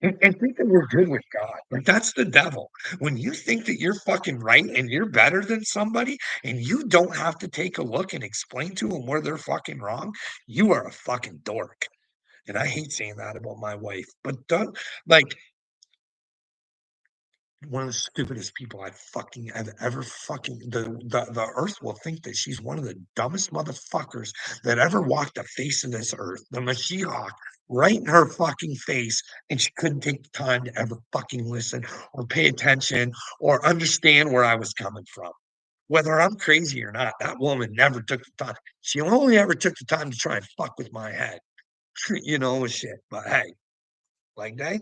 And think that we're good with God. Like, that's the devil. When you think that you're fucking right and you're better than somebody and you don't have to take a look and explain to them where they're fucking wrong, you are a fucking dork. And I hate saying that about my wife, but don't like one of the stupidest people I fucking have ever fucking the earth will think that she's one of the dumbest motherfuckers that ever walked the face of this earth. The Mashiach right in her fucking face, and she couldn't take the time to ever fucking listen or pay attention or understand where I was coming from. Whether I'm crazy or not, that woman never took the time. She only ever took the time to try and fuck with my head, shit. But hey, like, hey,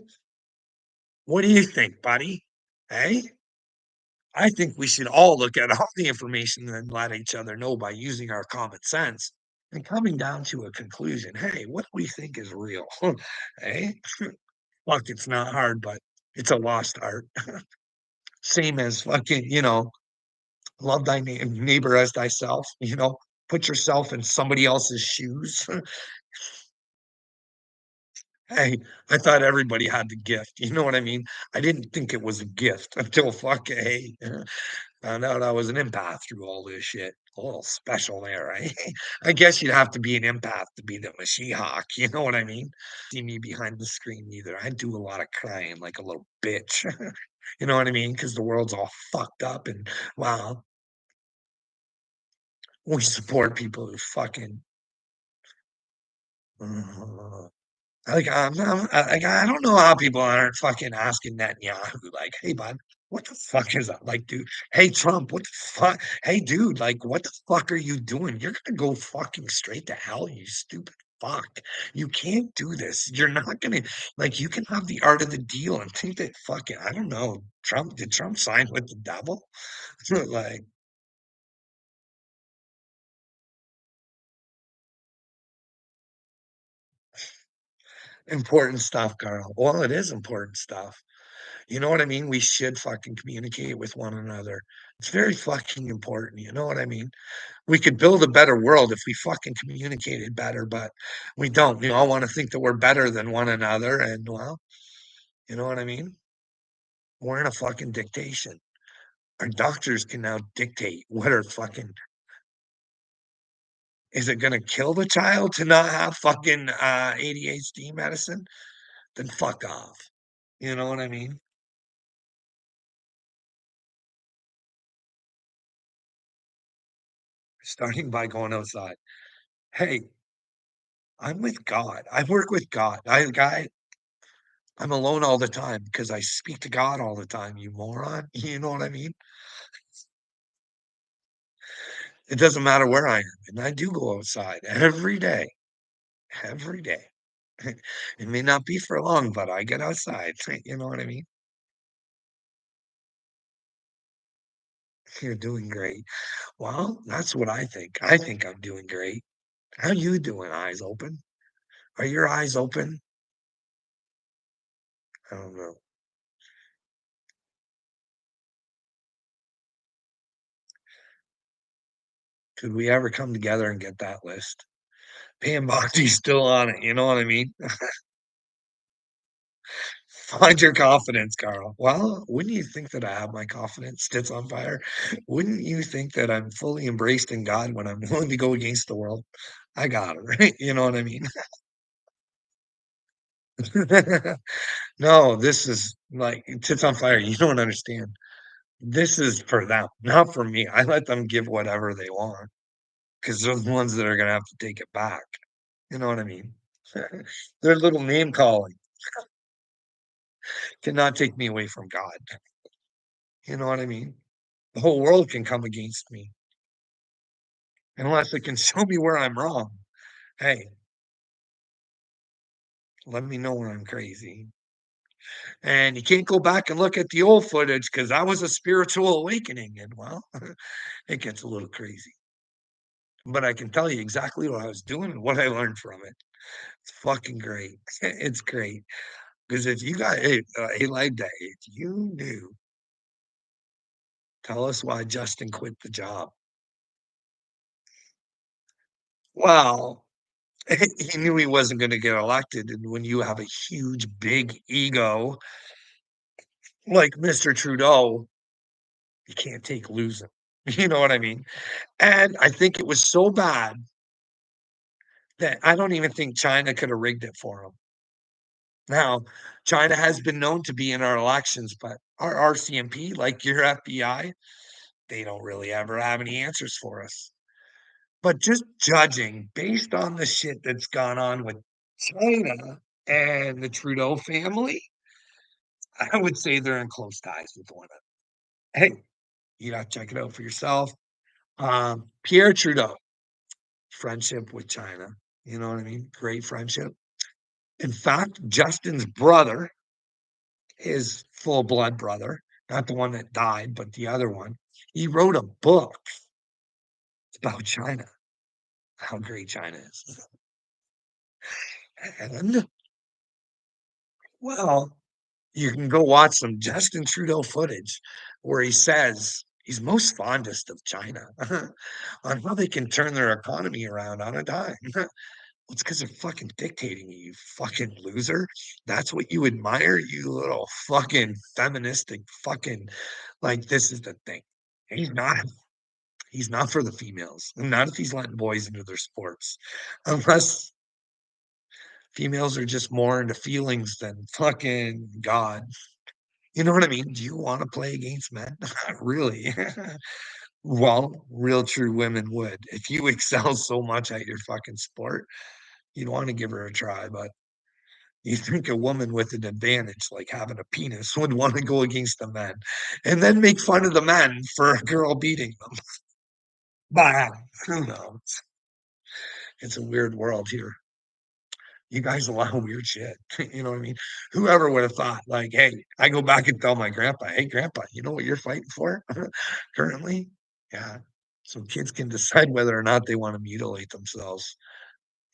what do you think, buddy? Hey? I think we should all look at all the information and let each other know by using our common sense and coming down to a conclusion. Hey, what do we think is real? Hey, fuck, it's not hard, but it's a lost art. Same as fucking, love thy neighbor as thyself, put yourself in somebody else's shoes. Hey, I thought everybody had the gift. You know what I mean? I didn't think it was a gift until hey, found out I was an empath through all this shit. A little special there, right? I guess you'd have to be an empath to be the Mashiach, you know what I mean? See me behind the screen either. I do a lot of crying like a little bitch. You know what I mean? Because the world's all fucked up and wow, we support people who fucking like, I don't know how people aren't fucking asking Netanyahu, like, "Hey, bud, what the fuck is that?" Like, dude, "Hey, Trump, what the fuck? Hey, dude, like, what the fuck are you doing? You're gonna go fucking straight to hell, you stupid fuck. You can't do this. You're not gonna like, you can have the art of the deal and think that fucking I don't know, did Trump sign with the devil?" Like, important stuff, Carl. Well, it is important stuff. You know what I mean? We should fucking communicate with one another. It's very fucking important, you know what I mean? We could build a better world if we fucking communicated better, but we don't. We all wanna think that we're better than one another, and, well, you know what I mean? We're in a fucking dictation. Our doctors can now dictate what are fucking is it gonna kill the child to not have fucking, ADHD medicine? Then fuck off. You know what I mean? Starting by going outside. Hey, I'm with God. I work with God. I'm alone all the time because I speak to God all the time, you moron. You know what I mean? It doesn't matter where I am, and I do go outside every day, every day. It may not be for long, but I get outside. You know what I mean? You're doing great. Well, that's what I think. I think I'm doing great. How you doing? Eyes open? Are your eyes open? I don't know. Could we ever come together and get that list? Pam Boxy's still on it. You know what I mean? Find your confidence, Carl. Well, wouldn't you think that I have my confidence stits on fire? Wouldn't you think that I'm fully embraced in God when I'm willing to go against the world? I got it, right? You know what I mean? No, this is like tits on fire. You don't understand. This is for them, not for me. I let them give whatever they want because they're the ones that are gonna have to take it back. You know what I mean? Their little name calling cannot take me away from God. You know what I mean? The whole world can come against me unless it can show me where I'm wrong. Hey, let me know when I'm crazy. And you can't go back and look at the old footage because that was a spiritual awakening. And well, it gets a little crazy. But I can tell you exactly what I was doing and what I learned from it. It's fucking great. It's great. Because if you got a live day, if you knew, tell us why Justin quit the job. Well, he knew he wasn't going to get elected. And when you have a huge, big ego like Mr. Trudeau, you can't take losing. You know what I mean? And I think it was so bad that I don't even think China could have rigged it for him. Now, China has been known to be in our elections, but our RCMP, like your FBI, they don't really ever have any answers for us. But just judging based on the shit that's gone on with China and the Trudeau family, I would say they're in close ties with one another. Hey, you got to check it out for yourself. Pierre Trudeau, friendship with China. You know what I mean? Great friendship. In fact, Justin's brother, his full blood brother, not the one that died, but the other one, he wrote a book about China, how great China is. And, well, you can go watch some Justin Trudeau footage where he says he's most fondest of China on how they can turn their economy around on a dime. It's because they're fucking dictating you, you fucking loser. That's what you admire, you little fucking feministic fucking like this is the thing. He's not he's not for the females. Not if he's letting boys into their sports. Unless females are just more into feelings than fucking God. You know what I mean? Do you want to play against men? Not really. Well, real true women would. If you excel so much at your fucking sport, you'd want to give her a try, but you think a woman with an advantage, like having a penis, would want to go against the men and then make fun of the men for a girl beating them. But who knows? It's a weird world here. You guys allow weird shit. You know what I mean? Whoever would have thought, like, hey, I go back and tell my grandpa, hey, grandpa, you know what you're fighting for currently? Yeah. So kids can decide whether or not they want to mutilate themselves.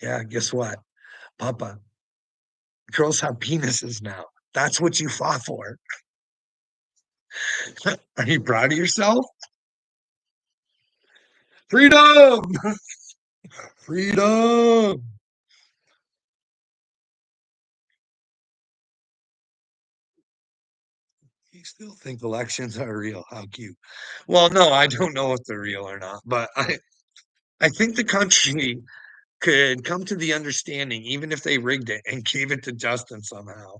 Yeah, guess what? Papa, girls have penises now. That's what you fought for. Are you proud of yourself? Freedom! Freedom! You still think elections are real? How cute. Well, no, I don't know if they're real or not, but I think the country could come to the understanding, even if they rigged it and gave it to Justin somehow.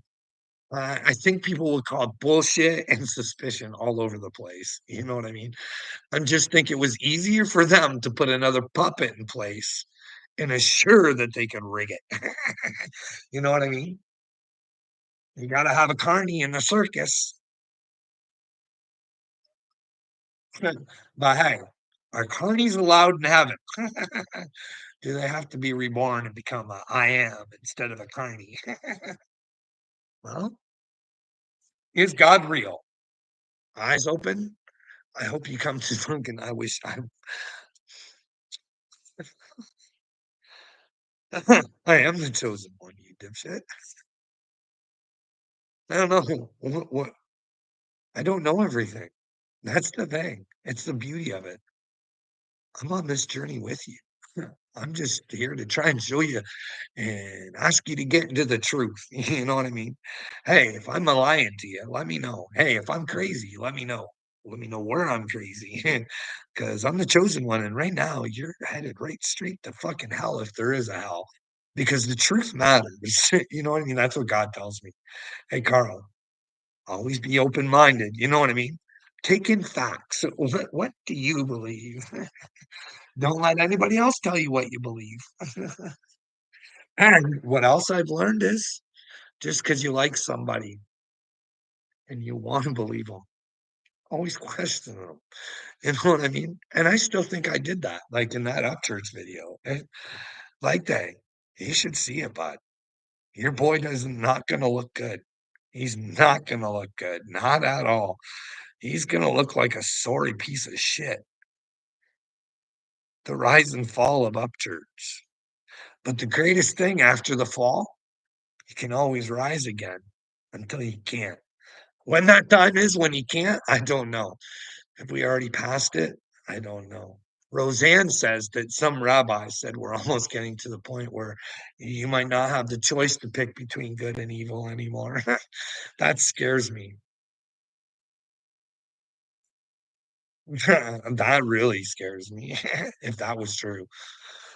I think people would call it bullshit and suspicion all over the place. You know what I mean? I just think it was easier for them to put another puppet in place and assure that they could rig it. You know what I mean? You got to have a carny in the circus. But hey, are carnies allowed in heaven? Do they have to be reborn and become a I am instead of a carny? Well, is God real? Eyes open? I hope you come to thinking I wish I am the chosen one, you dipshit. I don't know what I don't know everything. That's the thing. It's the beauty of it. I'm on this journey with you. I'm just here to try and show you and ask you to get into the truth. You know what I mean? Hey, if I'm lying to you, let me know. Hey, if I'm crazy, let me know. Let me know where I'm crazy. Because I'm the chosen one. And right now, you're headed right straight to fucking hell if there is a hell. Because the truth matters. You know what I mean? That's what God tells me. Hey, Carl, always be open minded. You know what I mean? Take in facts. What do you believe? Don't let anybody else tell you what you believe. And what else I've learned is just because you like somebody and you want to believe them, always question them. You know what I mean? And I still think I did that, like in that Upchurch video. And like that, you should see it, bud. Your boy does not gonna look good. He's not gonna look good, not at all. He's gonna look like a sorry piece of shit. The rise and fall of Upchurch. But the greatest thing after the fall, you can always rise again until you can't. When that time is, when you can't, I don't know. Have we already passed it? I don't know. Roseanne says that some rabbi said we're almost getting to the point where you might not have the choice to pick between good and evil anymore. That scares me. That really scares me if that was true.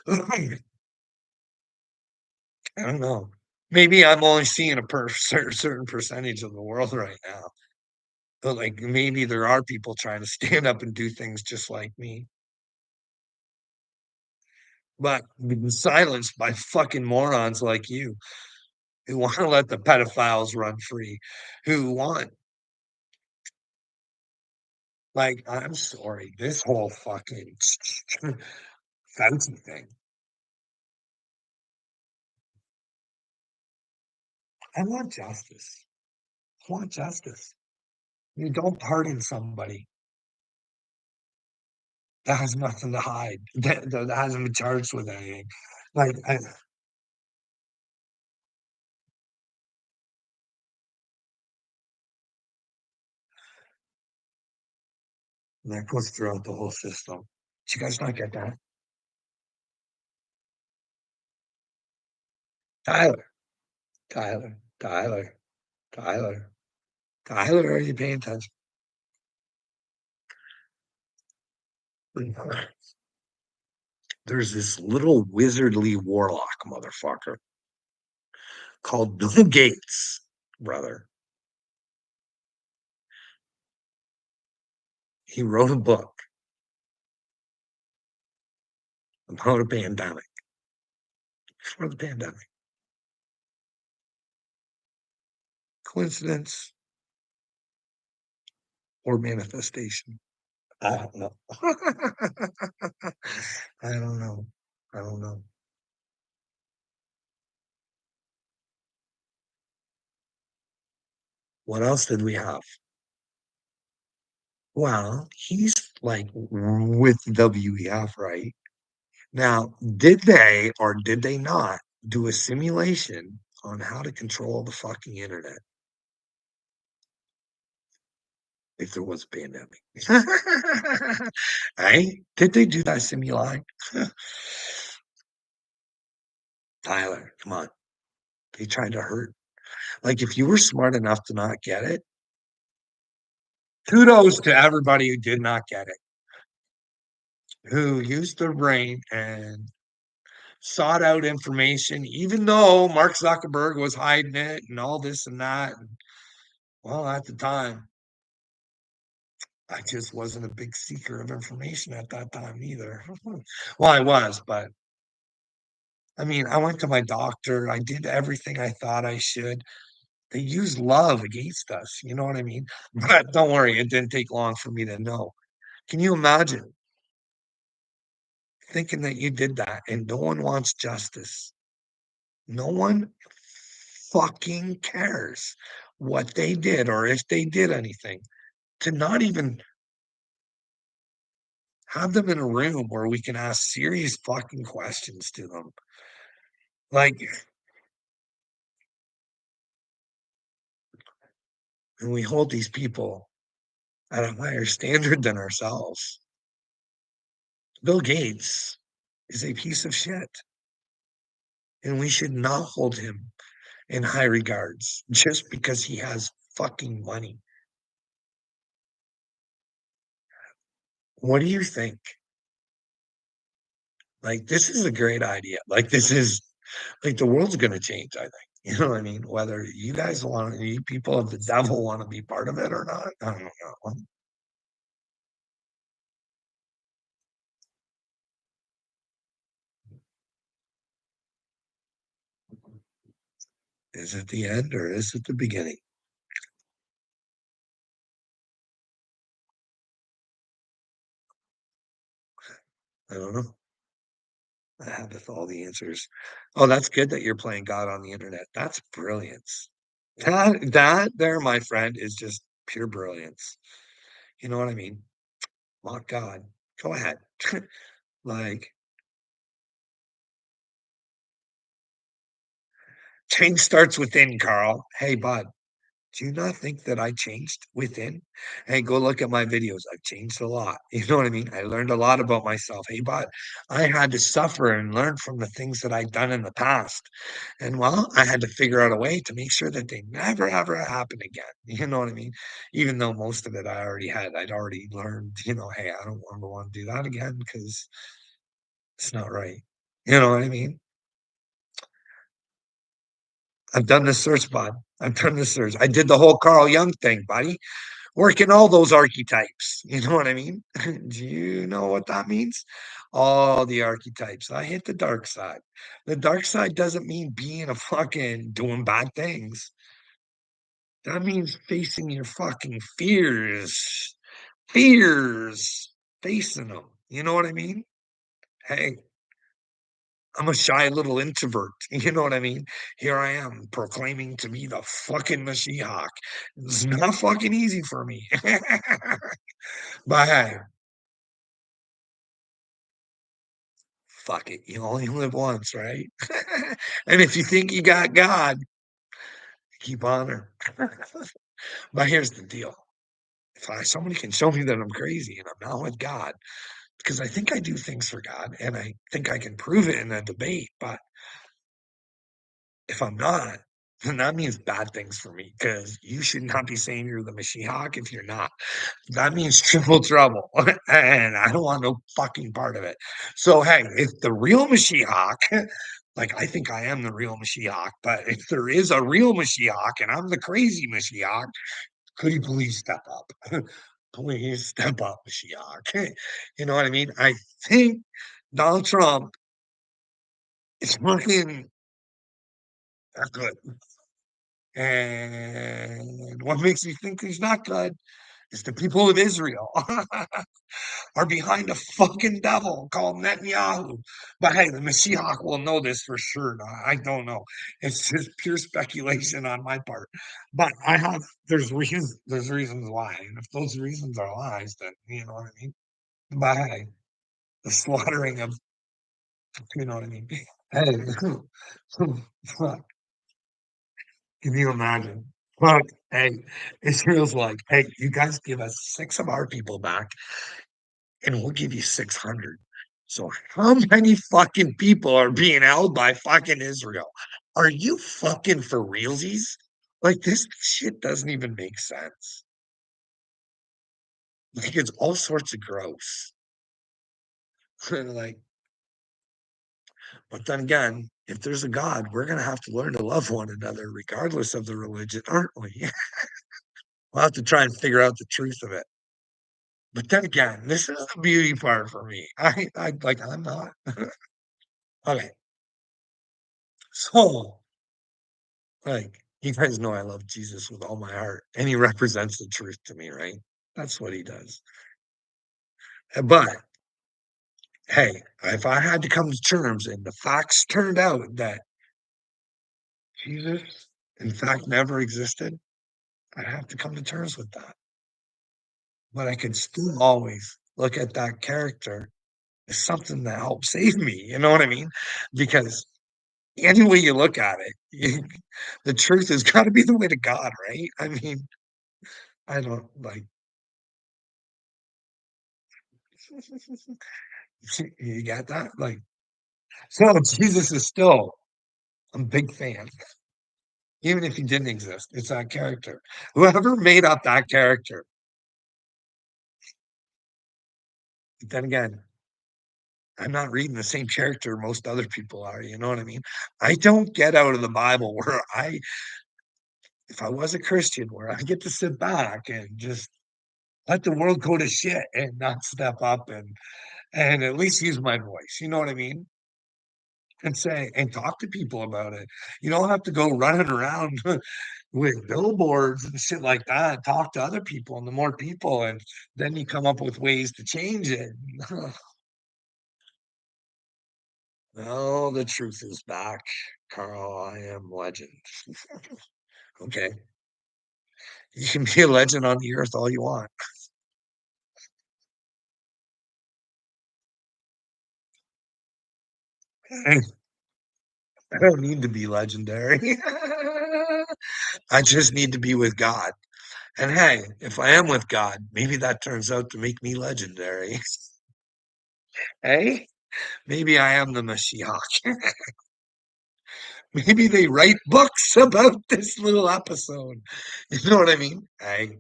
I don't know. Maybe I'm only seeing a certain percentage of the world right now. But like maybe there are people trying to stand up and do things just like me, but been silenced by fucking morons like you who want to let the pedophiles run free, who want like I'm sorry, this whole fucking Fauci thing. I want justice. I want justice. You don't pardon somebody that has nothing to hide, that hasn't been charged with anything. Like, that goes throughout the whole system. Did you guys not get that? Tyler, Tyler, Tyler, Tyler, Tyler, are you paying attention? There's this little wizardly warlock motherfucker called Bill Gates, brother. He wrote a book about a pandemic. For the pandemic. Coincidence or manifestation? I don't know. I don't know. I don't know. What else did we have? Well, he's like with WEF, right? Now, did they or did they not do a simulation on how to control the fucking internet if there was a pandemic? Hey, did they do that simulation? Tyler, come on. They tried to hurt. Like, if you were smart enough to not get it, kudos to everybody who did not get it, who used their brain and sought out information, even though Mark Zuckerberg was hiding it and all this and that. And, well, at the time, I just wasn't a big seeker of information at that time either. Well, I was, but I mean, I went to my doctor. I did everything I thought I should. They used love against us. You know what I mean? But don't worry, it didn't take long for me to know. Can you imagine thinking that you did that and no one wants justice? No one fucking cares what they did or if they did anything. To not even have them in a room where we can ask serious fucking questions to them. Like, and we hold these people at a higher standard than ourselves. Bill Gates is a piece of shit, and we should not hold him in high regards just because he has fucking money. What do you think? Like, this is a great idea. Like, this is like the world's gonna change, I think. You know what I mean? Whether you guys want you people of the devil want to be part of it or not, I don't know. Is it the end or is it the beginning? I don't know. I have all the answers. Oh, that's good that you're playing God on the internet. That's brilliance. That there, my friend, is just pure brilliance. You know what I mean? Mock God. Go ahead. Like, change starts within, Carl. Hey, bud. Do you not think that I changed within? Hey, go look at my videos. I've changed a lot. You know what I mean? I learned a lot about myself. Hey, but I had to suffer and learn from the things that I'd done in the past. And well, I had to figure out a way to make sure that they never, ever happen again. You know what I mean? Even though most of it I already had, I'd already learned, hey, I don't ever want to do that again because it's not right. You know what I mean? I've done the search, bud. I've done the search. I did the whole Carl Jung thing, buddy. Working all those archetypes. You know what I mean? Do you know what that means? All the archetypes. I hit the dark side. The dark side doesn't mean being a fucking doing bad things. That means facing your fucking fears. Fears. Facing them. You know what I mean? Hey, I'm a shy little introvert. You know what I mean? Here I am proclaiming to be the fucking Mashiach. It's not fucking easy for me. But hey, fuck it. You only live once, right? And if you think you got God, keep on her. But here's the deal. If somebody can show me that I'm crazy and I'm not with God, because I think I do things for God and I think I can prove it in a debate, but if I'm not, then that means bad things for me because you should not be saying you're the Mashiach if you're not. That means triple trouble. And I don't want no fucking part of it. So, hey, if the real Mashiach, like I think I am the real Mashiach, but if there is a real Mashiach and I'm the crazy Mashiach, could you please step up? Please step up, Mashiach. You know what I mean? I think Donald Trump is fucking not good. And what makes me think he's not good is the people of Israel are behind a fucking devil called Netanyahu. But hey, the Mashiach will know this for sure. No, I don't know. It's just pure speculation on my part. But there's reasons why. And if those reasons are lies, then you know what I mean? But hey, the slaughtering of you know what I mean? Hey, fuck, can you imagine? Fuck, hey, it feels like, hey, you guys give us six of our people back and we'll give you 600. So how many fucking people are being held by fucking Israel? Are you fucking for realsies? Like this shit doesn't even make sense. Like it's all sorts of gross. Like, but then again, if there's a God, we're gonna have to learn to love one another regardless of the religion, aren't we? We'll have to try and figure out the truth of it. But then again, this is the beauty part for me. I like I'm not. Okay. So like, you guys know I love Jesus with all my heart, and he represents the truth to me, right? That's what he does. But hey, if I had to come to terms and the facts turned out that Jesus, in fact, never existed, I'd have to come to terms with that. But I could still always look at that character as something that helped save me. You know what I mean? Because any way you look at it, the truth has got to be the way to God, right? I mean, I don't like. You got that? Like, so Jesus is still a big fan, even if he didn't exist. It's that character. Whoever made up that character, then again, I'm not reading the same character most other people are. You know what I mean? I don't get out of the Bible where if I was a Christian, where I get to sit back and just let the world go to shit and not step up and at least use my voice. You know what I mean? and say and talk to people about it. You don't have to go running around with billboards and shit like that. Talk to other people and the more people, and then you come up with ways to change it. No, the truth is back, Carl. I am legend. Okay. You can be a legend on the earth all you want. I don't need to be legendary. I just need to be with God. And hey, if I am with God, maybe that turns out to make me legendary. Hey, maybe I am the Mashiach. Maybe they write books about this little episode. You know what I mean? Hey,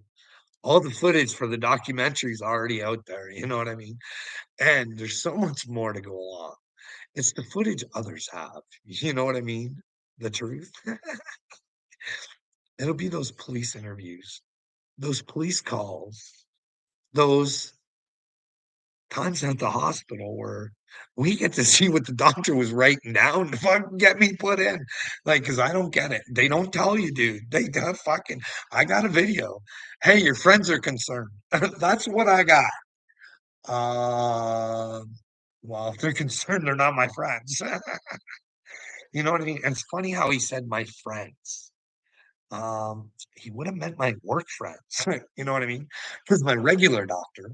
all the footage for the documentary's already out there. You know what I mean? And there's so much more to go along. It's the footage others have. You know what I mean? The truth. It'll be those police interviews, those police calls, those times at the hospital where we get to see what the doctor was writing down to fucking get me put in. Like, cause I don't get it. They don't tell you, dude. They don't fucking, I got a video. Hey, your friends are concerned. That's what I got. Um, well, if they're concerned, they're not my friends. You know what I mean? And it's funny how he said my friends. He would have meant my work friends. You know what I mean? Because my regular doctor,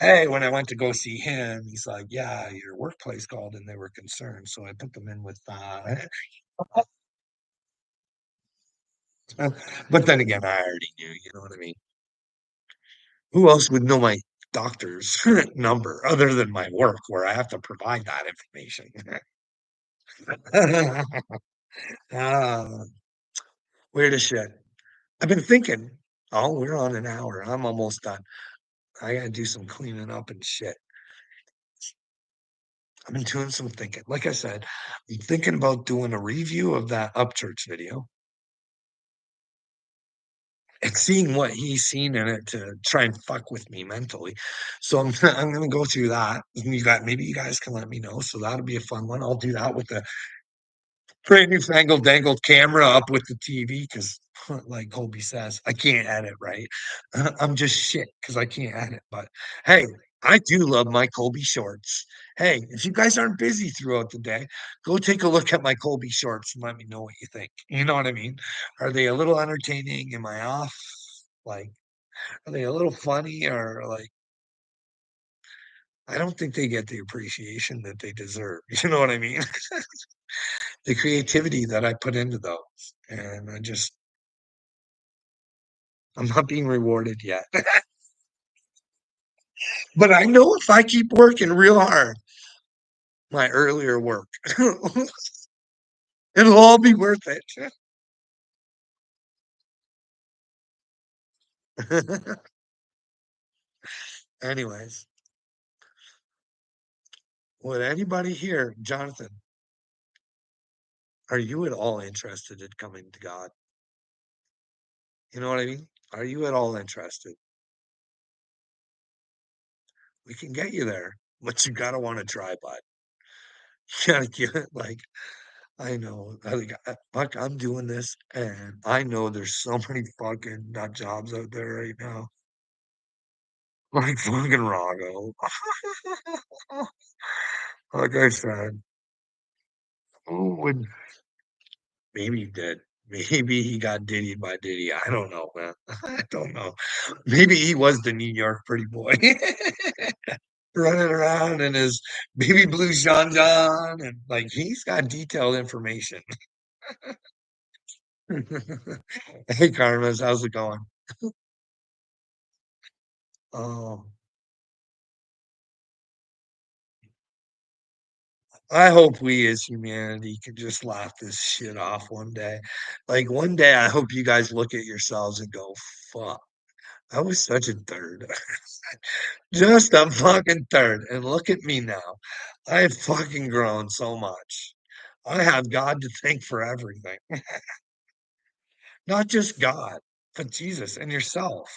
hey, when I went to go see him, he's like, "Yeah, your workplace called and they were concerned." So I put them in with but then again, I already knew, you know what I mean? Who else would know my doctor's number other than my work where I have to provide that information? Ah, weird as shit. I've been thinking, oh, we're on an hour. I'm almost done. I gotta do some cleaning up and shit. I've been doing some thinking. Like I said, I'm thinking about doing a review of that Upchurch video and seeing what he's seen in it to try and fuck with me mentally. So I'm gonna go through that. You got maybe you guys can let me know. So that'll be a fun one. I'll do that with the brand newfangled dangled camera up with the TV because, like Colby says, I can't edit right. I'm just shit because I can't edit. But hey, I do love my Colby shorts. Hey, if you guys aren't busy throughout the day, go take a look at my Colby shorts and let me know what you think. You know what I mean? Are they a little entertaining? Am I off? Like, are they a little funny or like? I don't think they get the appreciation that they deserve. You know what I mean? The creativity that I put into those. And I'm not being rewarded yet. But I know if I keep working real hard, my earlier work, it'll all be worth it. Anyways, would anybody here, Jonathan, are you at all interested in coming to God? You know what I mean? Are you at all interested? We can get you there, but you gotta want to try, bud. You gotta get it like I know. Like, fuck, I'm doing this, and I know there's so many fucking nut jobs out there right now. Like fucking Rago. Like I said, who would maybe he did. Maybe he got diddied by Diddy. I don't know, man. I don't know. Maybe he was the New York pretty boy running around in his baby blue Sean John, and like he's got detailed information. Hey, Carlos, how's it going? Oh, I hope we as humanity can just laugh this shit off one day. Like one day, I hope you guys look at yourselves and go, "Fuck, I was such a third, just a fucking third." And look at me now. I have fucking grown so much. I have God to thank for everything. Not just God, but Jesus and yourself.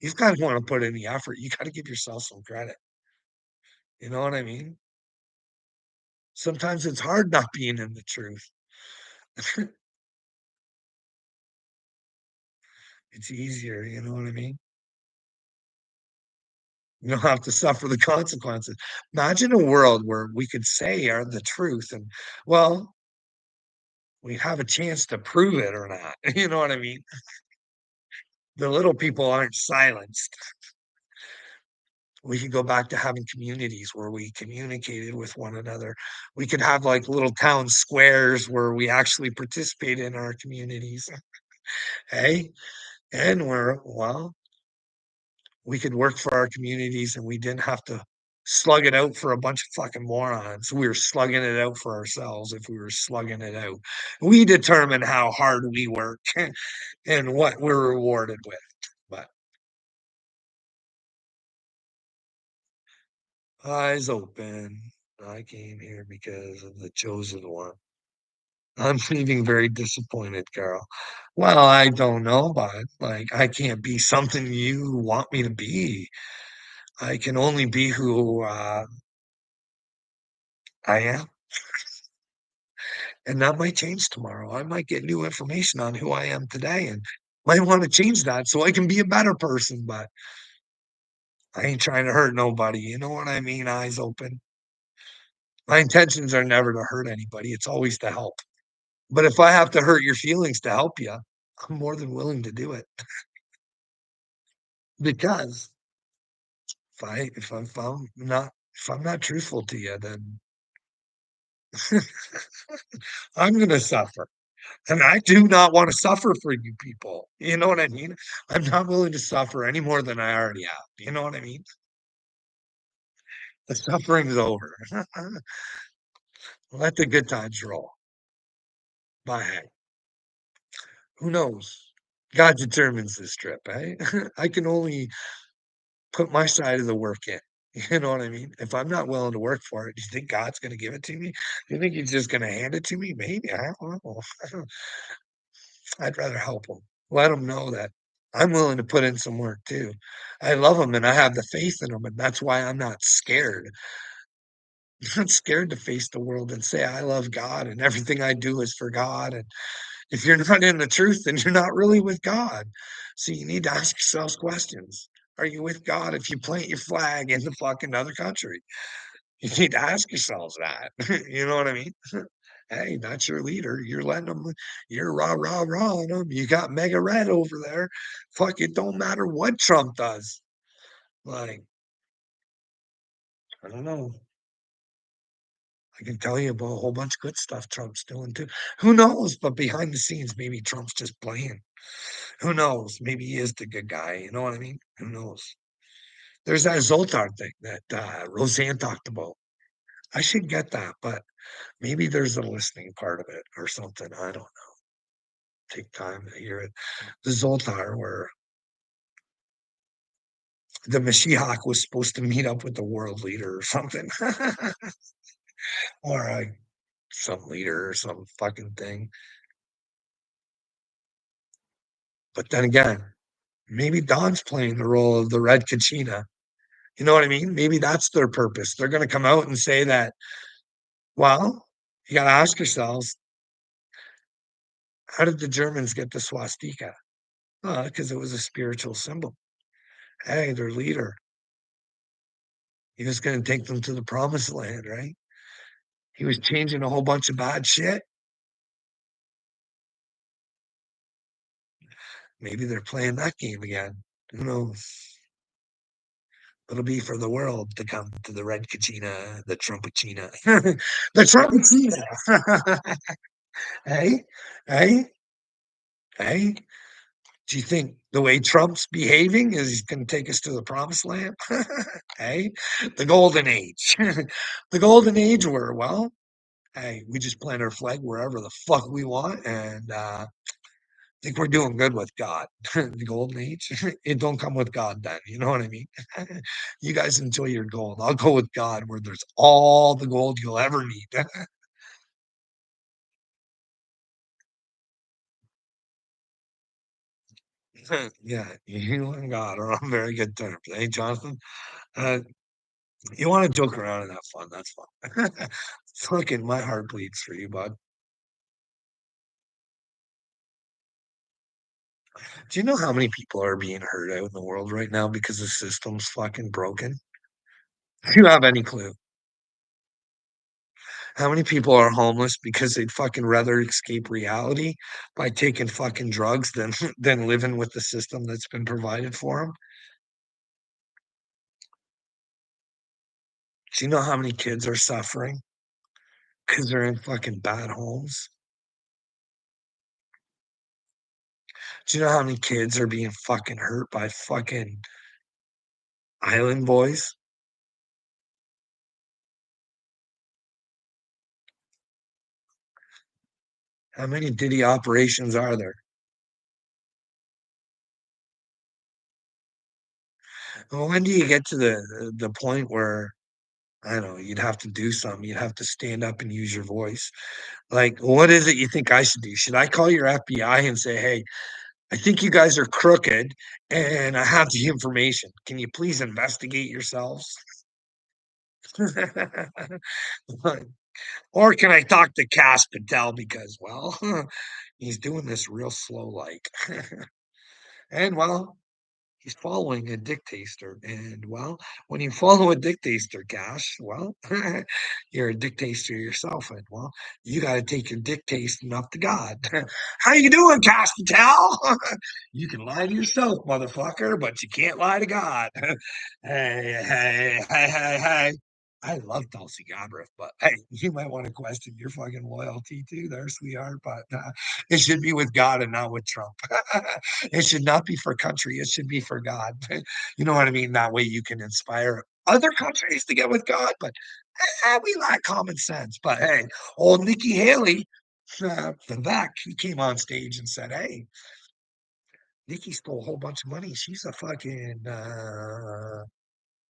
You've got to want to put in the effort. You got to give yourself some credit. You know what I mean? Sometimes it's hard not being in the truth. It's easier, you know what I mean? You don't have to suffer the consequences. Imagine a world where we could say are the truth and, well, we have a chance to prove it or not. You know what I mean? The little people aren't silenced. We could go back to having communities where we communicated with one another. We could have like little town squares where we actually participate in our communities. Hey, and we're, well, we could work for our communities and we didn't have to slug it out for a bunch of fucking morons. We were slugging it out for ourselves if we were slugging it out. We determine how hard we work and what we're rewarded with. But eyes open. I came here because of the chosen one. I'm feeling very disappointed, Carol. Well, I don't know, but like I can't be something you want me to be. I can only be who I am. And that might change tomorrow. I might get new information on who I am today and might want to change that so I can be a better person, but I ain't trying to hurt nobody. You know what I mean? Eyes open. My intentions are never to hurt anybody. It's always to help. But if I have to hurt your feelings to help you, I'm more than willing to do it because if I'm not truthful to you, then I'm gonna suffer. And I do not want to suffer for you people. You know what I mean? I'm not willing to suffer any more than I already have. You know what I mean? The suffering's over. Let the good times roll. Bye. Who knows? God determines this trip, eh? I can only put my side of the work in. You know what I mean? If I'm not willing to work for it, do you think God's going to give it to me? Do you think He's just going to hand it to me? Maybe. I don't know. I'd rather help him. Let him know that I'm willing to put in some work too. I love him and I have the faith in him, and that's why I'm not scared. I'm not scared to face the world and say I love God and everything I do is for God. And if you're not in the truth, then you're not really with God. So you need to ask yourselves questions. Are you with God if you plant your flag in the fucking other country? You need to ask yourselves that. You know what I mean? Hey, that's your leader. You're letting them, you're rah, rah, rah on them. You got mega red over there. Fuck, it don't matter what Trump does. Like, I don't know. I can tell you about a whole bunch of good stuff Trump's doing too. Who knows? But behind the scenes, maybe Trump's just playing. Who knows? Maybe he is the good guy. You know what I mean? Who knows? There's that Zoltar thing that Roseanne talked about. I should get that, but maybe there's a listening part of it or something. I don't know. Take time to hear it. The Zoltar, where the Mashiach was supposed to meet up with the world leader or something, or some leader or some fucking thing. But then again, maybe Don's playing the role of the Red Kachina. You know what I mean? Maybe that's their purpose. They're going to come out and say that, well, you got to ask yourselves, how did the Germans get the swastika? Because it was a spiritual symbol. Hey, their leader, he was going to take them to the promised land, right? He was changing a whole bunch of bad shit. Maybe they're playing that game again. Who knows? It'll be for the world to come to the Red Kachina, the Trumpachina, the Trumpachina. Hey, hey, hey. Do you think the way Trump's behaving is he's going to take us to the promised land? Hey, the golden age. The golden age where, well, hey, we just plant our flag wherever the fuck we want and think we're doing good with God. The golden age, it don't come with God then. You know what I mean? You guys enjoy your gold. I'll go with God where there's all the gold you'll ever need. Yeah, you and God are on very good terms. Hey, Jonathan, uh, you want to joke around and have fun. That's fun. Fucking my heart bleeds for you, bud. Do you know how many people are being hurt out in the world right now because the system's fucking broken? Do you have any clue? How many people are homeless because they'd fucking rather escape reality by taking fucking drugs than than living with the system that's been provided for them? Do you know how many kids are suffering because they're in fucking bad homes? Do you know how many kids are being fucking hurt by fucking island boys? How many Diddy operations are there? Well, when do you get to the point where I don't know, you'd have to do something. You'd have to stand up and use your voice. Like, what is it you think I should do? Should I call your FBI and say, "Hey, I think you guys are crooked and I have the information. Can you please investigate yourselves?" Or can I talk to Cash Patel because, well, he's doing this real slow like. And well, he's following a dictator. And well, when you follow a dictator, Cash, well, you're a dictator yourself. And well, you got to take your dictation up to God. How you doing, Cash Patel? You can lie to yourself, motherfucker, but you can't lie to God. Hey, hey, hey, hey, hey. I love Tulsi Gabbard, but hey, you might want to question your fucking loyalty too, there, sweetheart. But it should be with God and not with Trump. It should not be for country. It should be for God. You know what I mean? That way you can inspire other countries to get with God. But we lack common sense. But hey, old Nikki Haley, Vivek, he came on stage and said, "Hey, Nikki stole a whole bunch of money. She's a fucking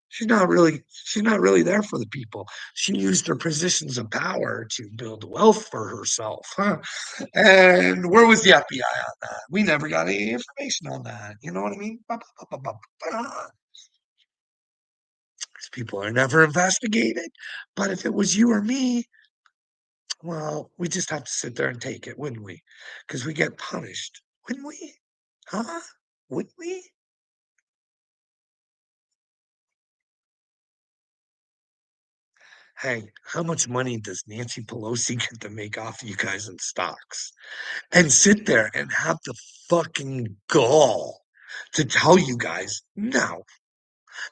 she's not really there for the people. She used her positions of power to build wealth for herself." Huh? And where was the FBI on that? We never got any information on that. You know what I mean? These people are never investigated. But if it was you or me, well, we just have to sit there and take it, wouldn't we? Because we get punished, wouldn't we? Huh? Wouldn't we? Hey, how much money does Nancy Pelosi get to make off you guys in stocks? And sit there and have the fucking gall to tell you guys, no,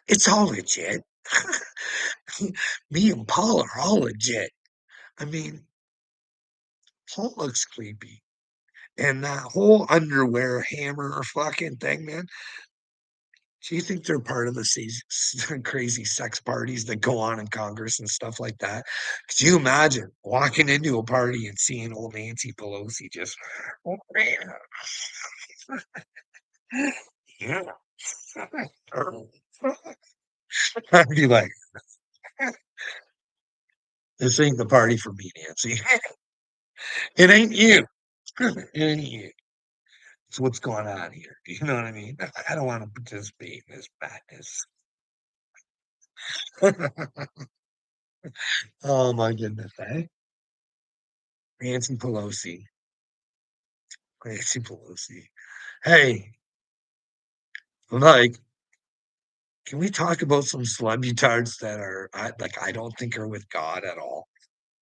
it's all legit. Me and Paul are all legit. I mean, Paul looks creepy. And that whole underwear hammer fucking thing, man. Do you think they're part of the crazy sex parties that go on in Congress and stuff like that? Could you imagine walking into a party and seeing old Nancy Pelosi just, oh, man. Yeah. I'd be like, this ain't the party for me, Nancy. It ain't you. It ain't you. It's what's going on here. You know what I mean? I don't want to participate in this madness. Oh my goodness, eh? Nancy Pelosi. Nancy Pelosi. Hey, like, can we talk about some celebutards that are like I don't think are with God at all?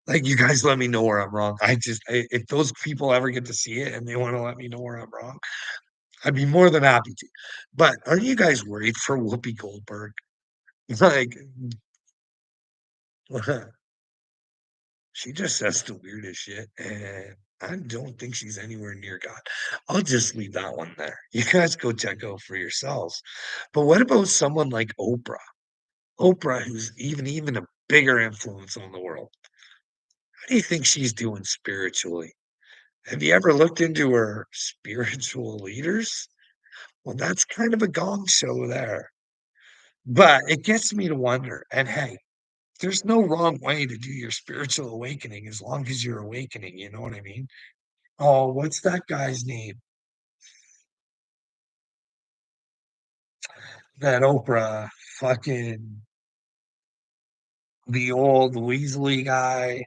Like, you guys let me know where I'm wrong. If those people ever get to see it and they want to let me know where I'm wrong, I'd be more than happy to. But are you guys worried for Whoopi Goldberg? Like, she just says the weirdest shit, and I don't think she's anywhere near God. I'll just leave that one there. You guys go check out for yourselves. But what about someone like Oprah? Oprah, who's even a bigger influence on the world. How do you think she's doing spiritually? Have you ever looked into her spiritual leaders? Well, that's kind of a gong show there. But it gets me to wonder, and hey, there's no wrong way to do your spiritual awakening as long as you're awakening, you know what I mean? Oh, what's that guy's name? That Oprah fucking the old Weasley guy.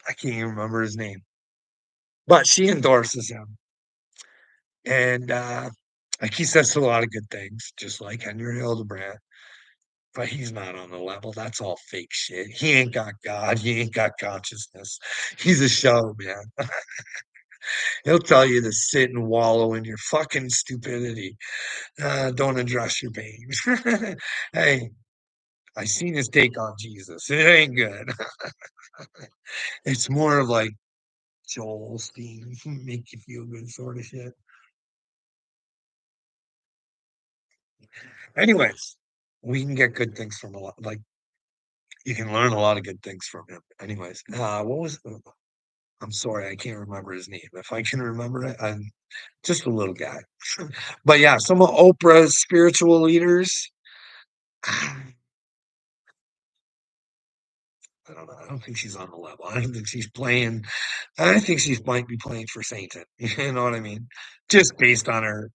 I can't even remember his name, but she endorses him. And, like, he says a lot of good things, just like Henry Hildebrand, but he's not on the level. That's all fake shit. He ain't got God. He ain't got consciousness. He's a show, man. He'll tell you to sit and wallow in your fucking stupidity. Don't address your pain. Hey, I seen his take on Jesus. It ain't good. It's more of like Joel Osteen, make you feel good sort of shit. Anyways, we can get good things from a lot. Like you can learn a lot of good things from him. Anyways, what was? I'm sorry, I can't remember his name. If I can remember it, I'm just a little guy. But yeah, some of Oprah's spiritual leaders. I don't know. I don't think she's on the level. I don't think she's playing. I think she might be playing for Satan. You know what I mean? Just based on her.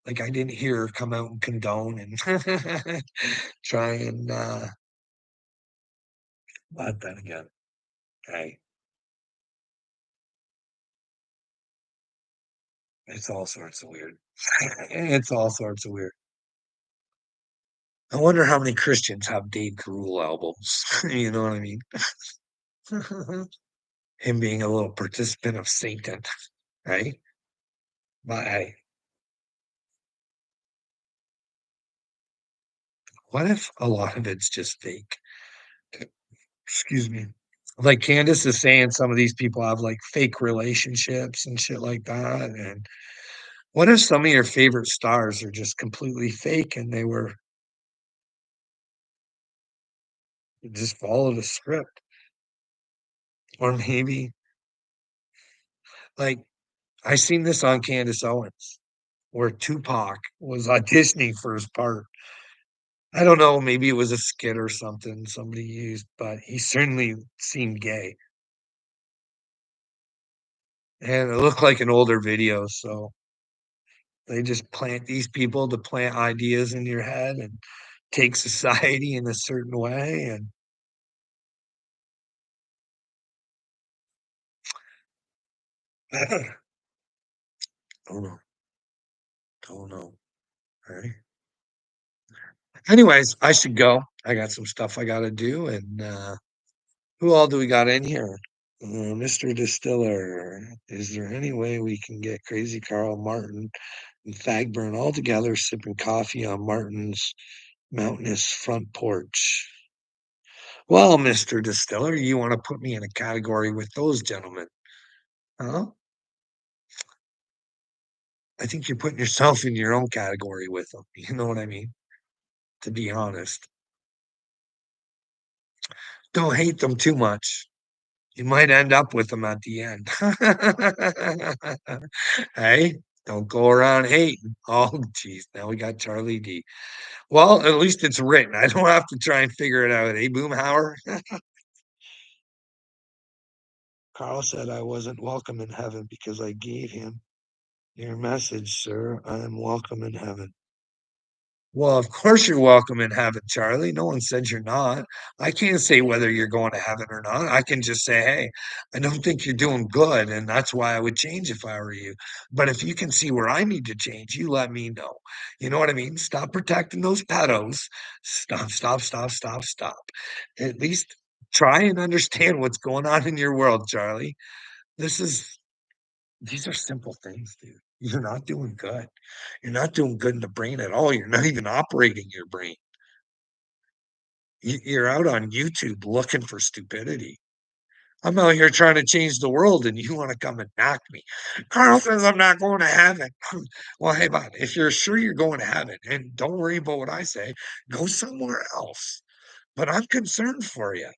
Like I didn't hear her come out and condone and try and. But then again, hey, it's all sorts of weird. It's all sorts of weird. I wonder how many Christians have Dave Grohl albums. You know what I mean? Him being a little participant of Satan, right? But hey, what if a lot of it's just fake? Excuse me. Like Candace is saying, some of these people have like fake relationships and shit like that. And what if some of your favorite stars are just completely fake and they were just followed a script? Or maybe like I seen this on Candace Owens where Tupac was auditioning for his part. I don't know, maybe it was a skit or something somebody used, but he certainly seemed gay. And it looked like an older video, so they just plant these people to plant ideas in your head and take society in a certain way. And I don't know, don't know. All right. Anyways, I should go. I got some stuff I got to do. And who all do we got in here? Mr. Distiller, is there any way we can get Crazy Carl Martin and Fagburn all together sipping coffee on Martin's mountainous front porch? Well, Mr. Distiller, you want to put me in a category with those gentlemen, huh? I think you're putting yourself in your own category with them. You know what I mean? To be honest, don't hate them too much. You might end up with them at the end. Hey, don't go around hating. Oh, geez. Now we got Charlie D. Well, at least it's written. I don't have to try and figure it out. Hey, Boomhauer. Carl said I wasn't welcome in heaven because I gave him your message, sir. I am welcome in heaven. Well, of course you're welcome in heaven, Charlie. No one said you're not. I can't say whether you're going to heaven or not. I can just say, hey, I don't think you're doing good, and that's why I would change if I were you. But if you can see where I need to change, you let me know. You know what I mean? Stop protecting those pedos. Stop, stop, stop, stop, stop. At least try and understand what's going on in your world, Charlie. This is these are simple things, dude. You're not doing good. You're not doing good in the brain at all. You're not even operating your brain. You're out on YouTube looking for stupidity. I'm out here trying to change the world, and you want to come and knock me. Carl says I'm not going to heaven. Well, hey, bud, if you're sure you're going to heaven, and don't worry about what I say, go somewhere else. But I'm concerned for you.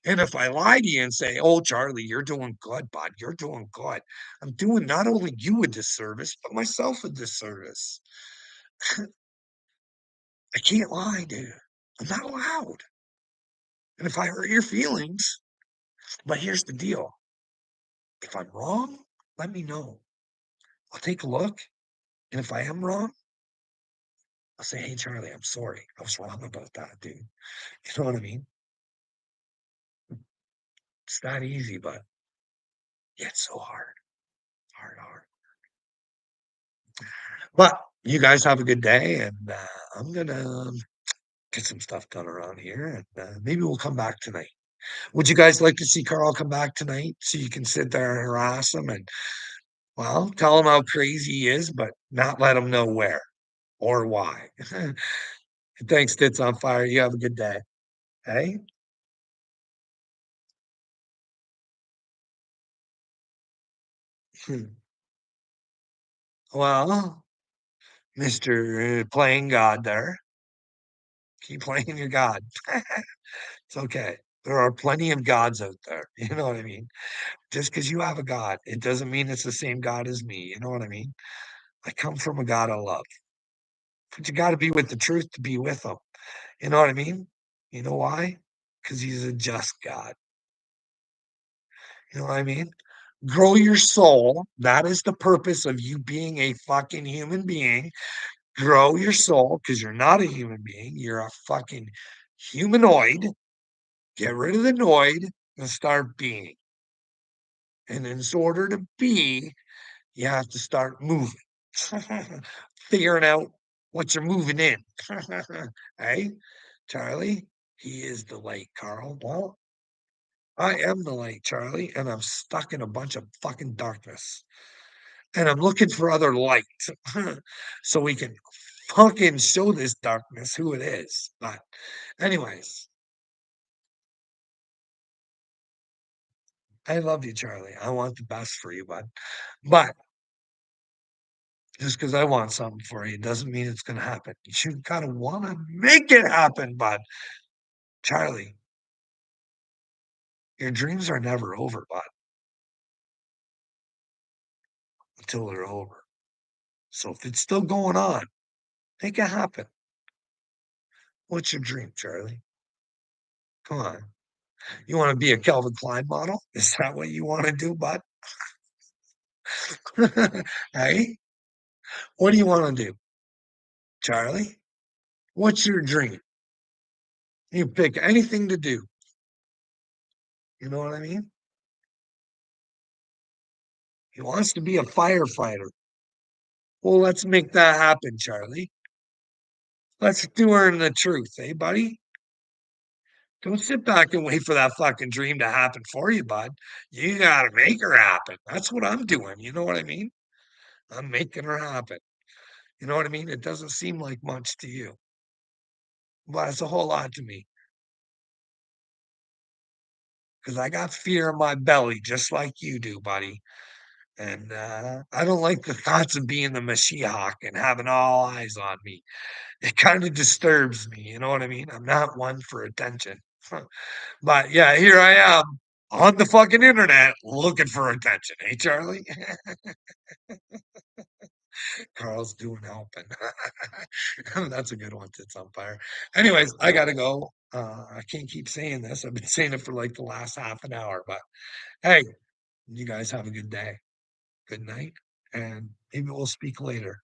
And if I lie to you and say, "Oh, Charlie, you're doing good, bud, you're doing good," I'm doing not only you a disservice, but myself a disservice. I can't lie, dude. I'm not allowed. And if I hurt your feelings, but here's the deal. If I'm wrong, let me know. I'll take a look. And if I am wrong, I'll say, hey, Charlie, I'm sorry. I was wrong about that, dude. You know what I mean? It's not easy, but it's so hard. Hard. But you guys have a good day, and, I'm gonna get some stuff done around here, and, maybe we'll come back tonight. Would you guys like to see Carl come back tonight so you can sit there and harass him and, well, tell him how crazy he is, but not let him know where or why? Thanks, Tits on Fire. You have a good day. Hey? Hmm. Well, Mr. Playing God there, keep playing your God. It's okay. There are plenty of gods out there. You know what I mean? Just because you have a God, it doesn't mean it's the same God as me. You know what I mean? I come from a God of love, but you got to be with the truth to be with him. You know what I mean? You know why? Because he's a just God. You know what I mean? Grow your soul. That is the purpose of you being a fucking human being. Grow your soul because you're not a human being. You're a fucking humanoid. Get rid of the noid and start being. And in order to be, you have to start moving, figuring out what you're moving in. Hey, Charlie, he is the light, Carl. Well, I am the light, Charlie, and I'm stuck in a bunch of fucking darkness. And I'm looking for other light so we can fucking show this darkness who it is. But, anyways, I love you, Charlie. I want the best for you, bud. But just because I want something for you doesn't mean it's going to happen. You got to want to make it happen, bud. Charlie, your dreams are never over, bud, until they're over. So if it's still going on, make it happen. What's your dream, Charlie? Come on. You want to be a Calvin Klein model? Is that what you want to do, bud? Hey, what do you want to do, Charlie? What's your dream? You pick anything to do. You know what I mean? He wants to be a firefighter. Well, let's make that happen, Charlie. Let's do her in the truth, eh, buddy? Don't sit back and wait for that fucking dream to happen for you, bud. You gotta make her happen. That's what I'm doing. You know what I mean? I'm making her happen. You know what I mean? It doesn't seem like much to you, but it's a whole lot to me because I got fear in my belly just like you do, buddy. And I don't like the thoughts of being the Mashiach and having all eyes on me. It kind of disturbs me. You know what I mean? I'm not one for attention. But yeah, here I am on the fucking internet looking for attention. Hey, Charlie? Carl's doing helping. That's a good one. Tits on fire. Anyways, I gotta go. I can't keep saying this. I've been saying it for like the last half an hour, but hey, you guys have a good day. Good night, and maybe we'll speak later.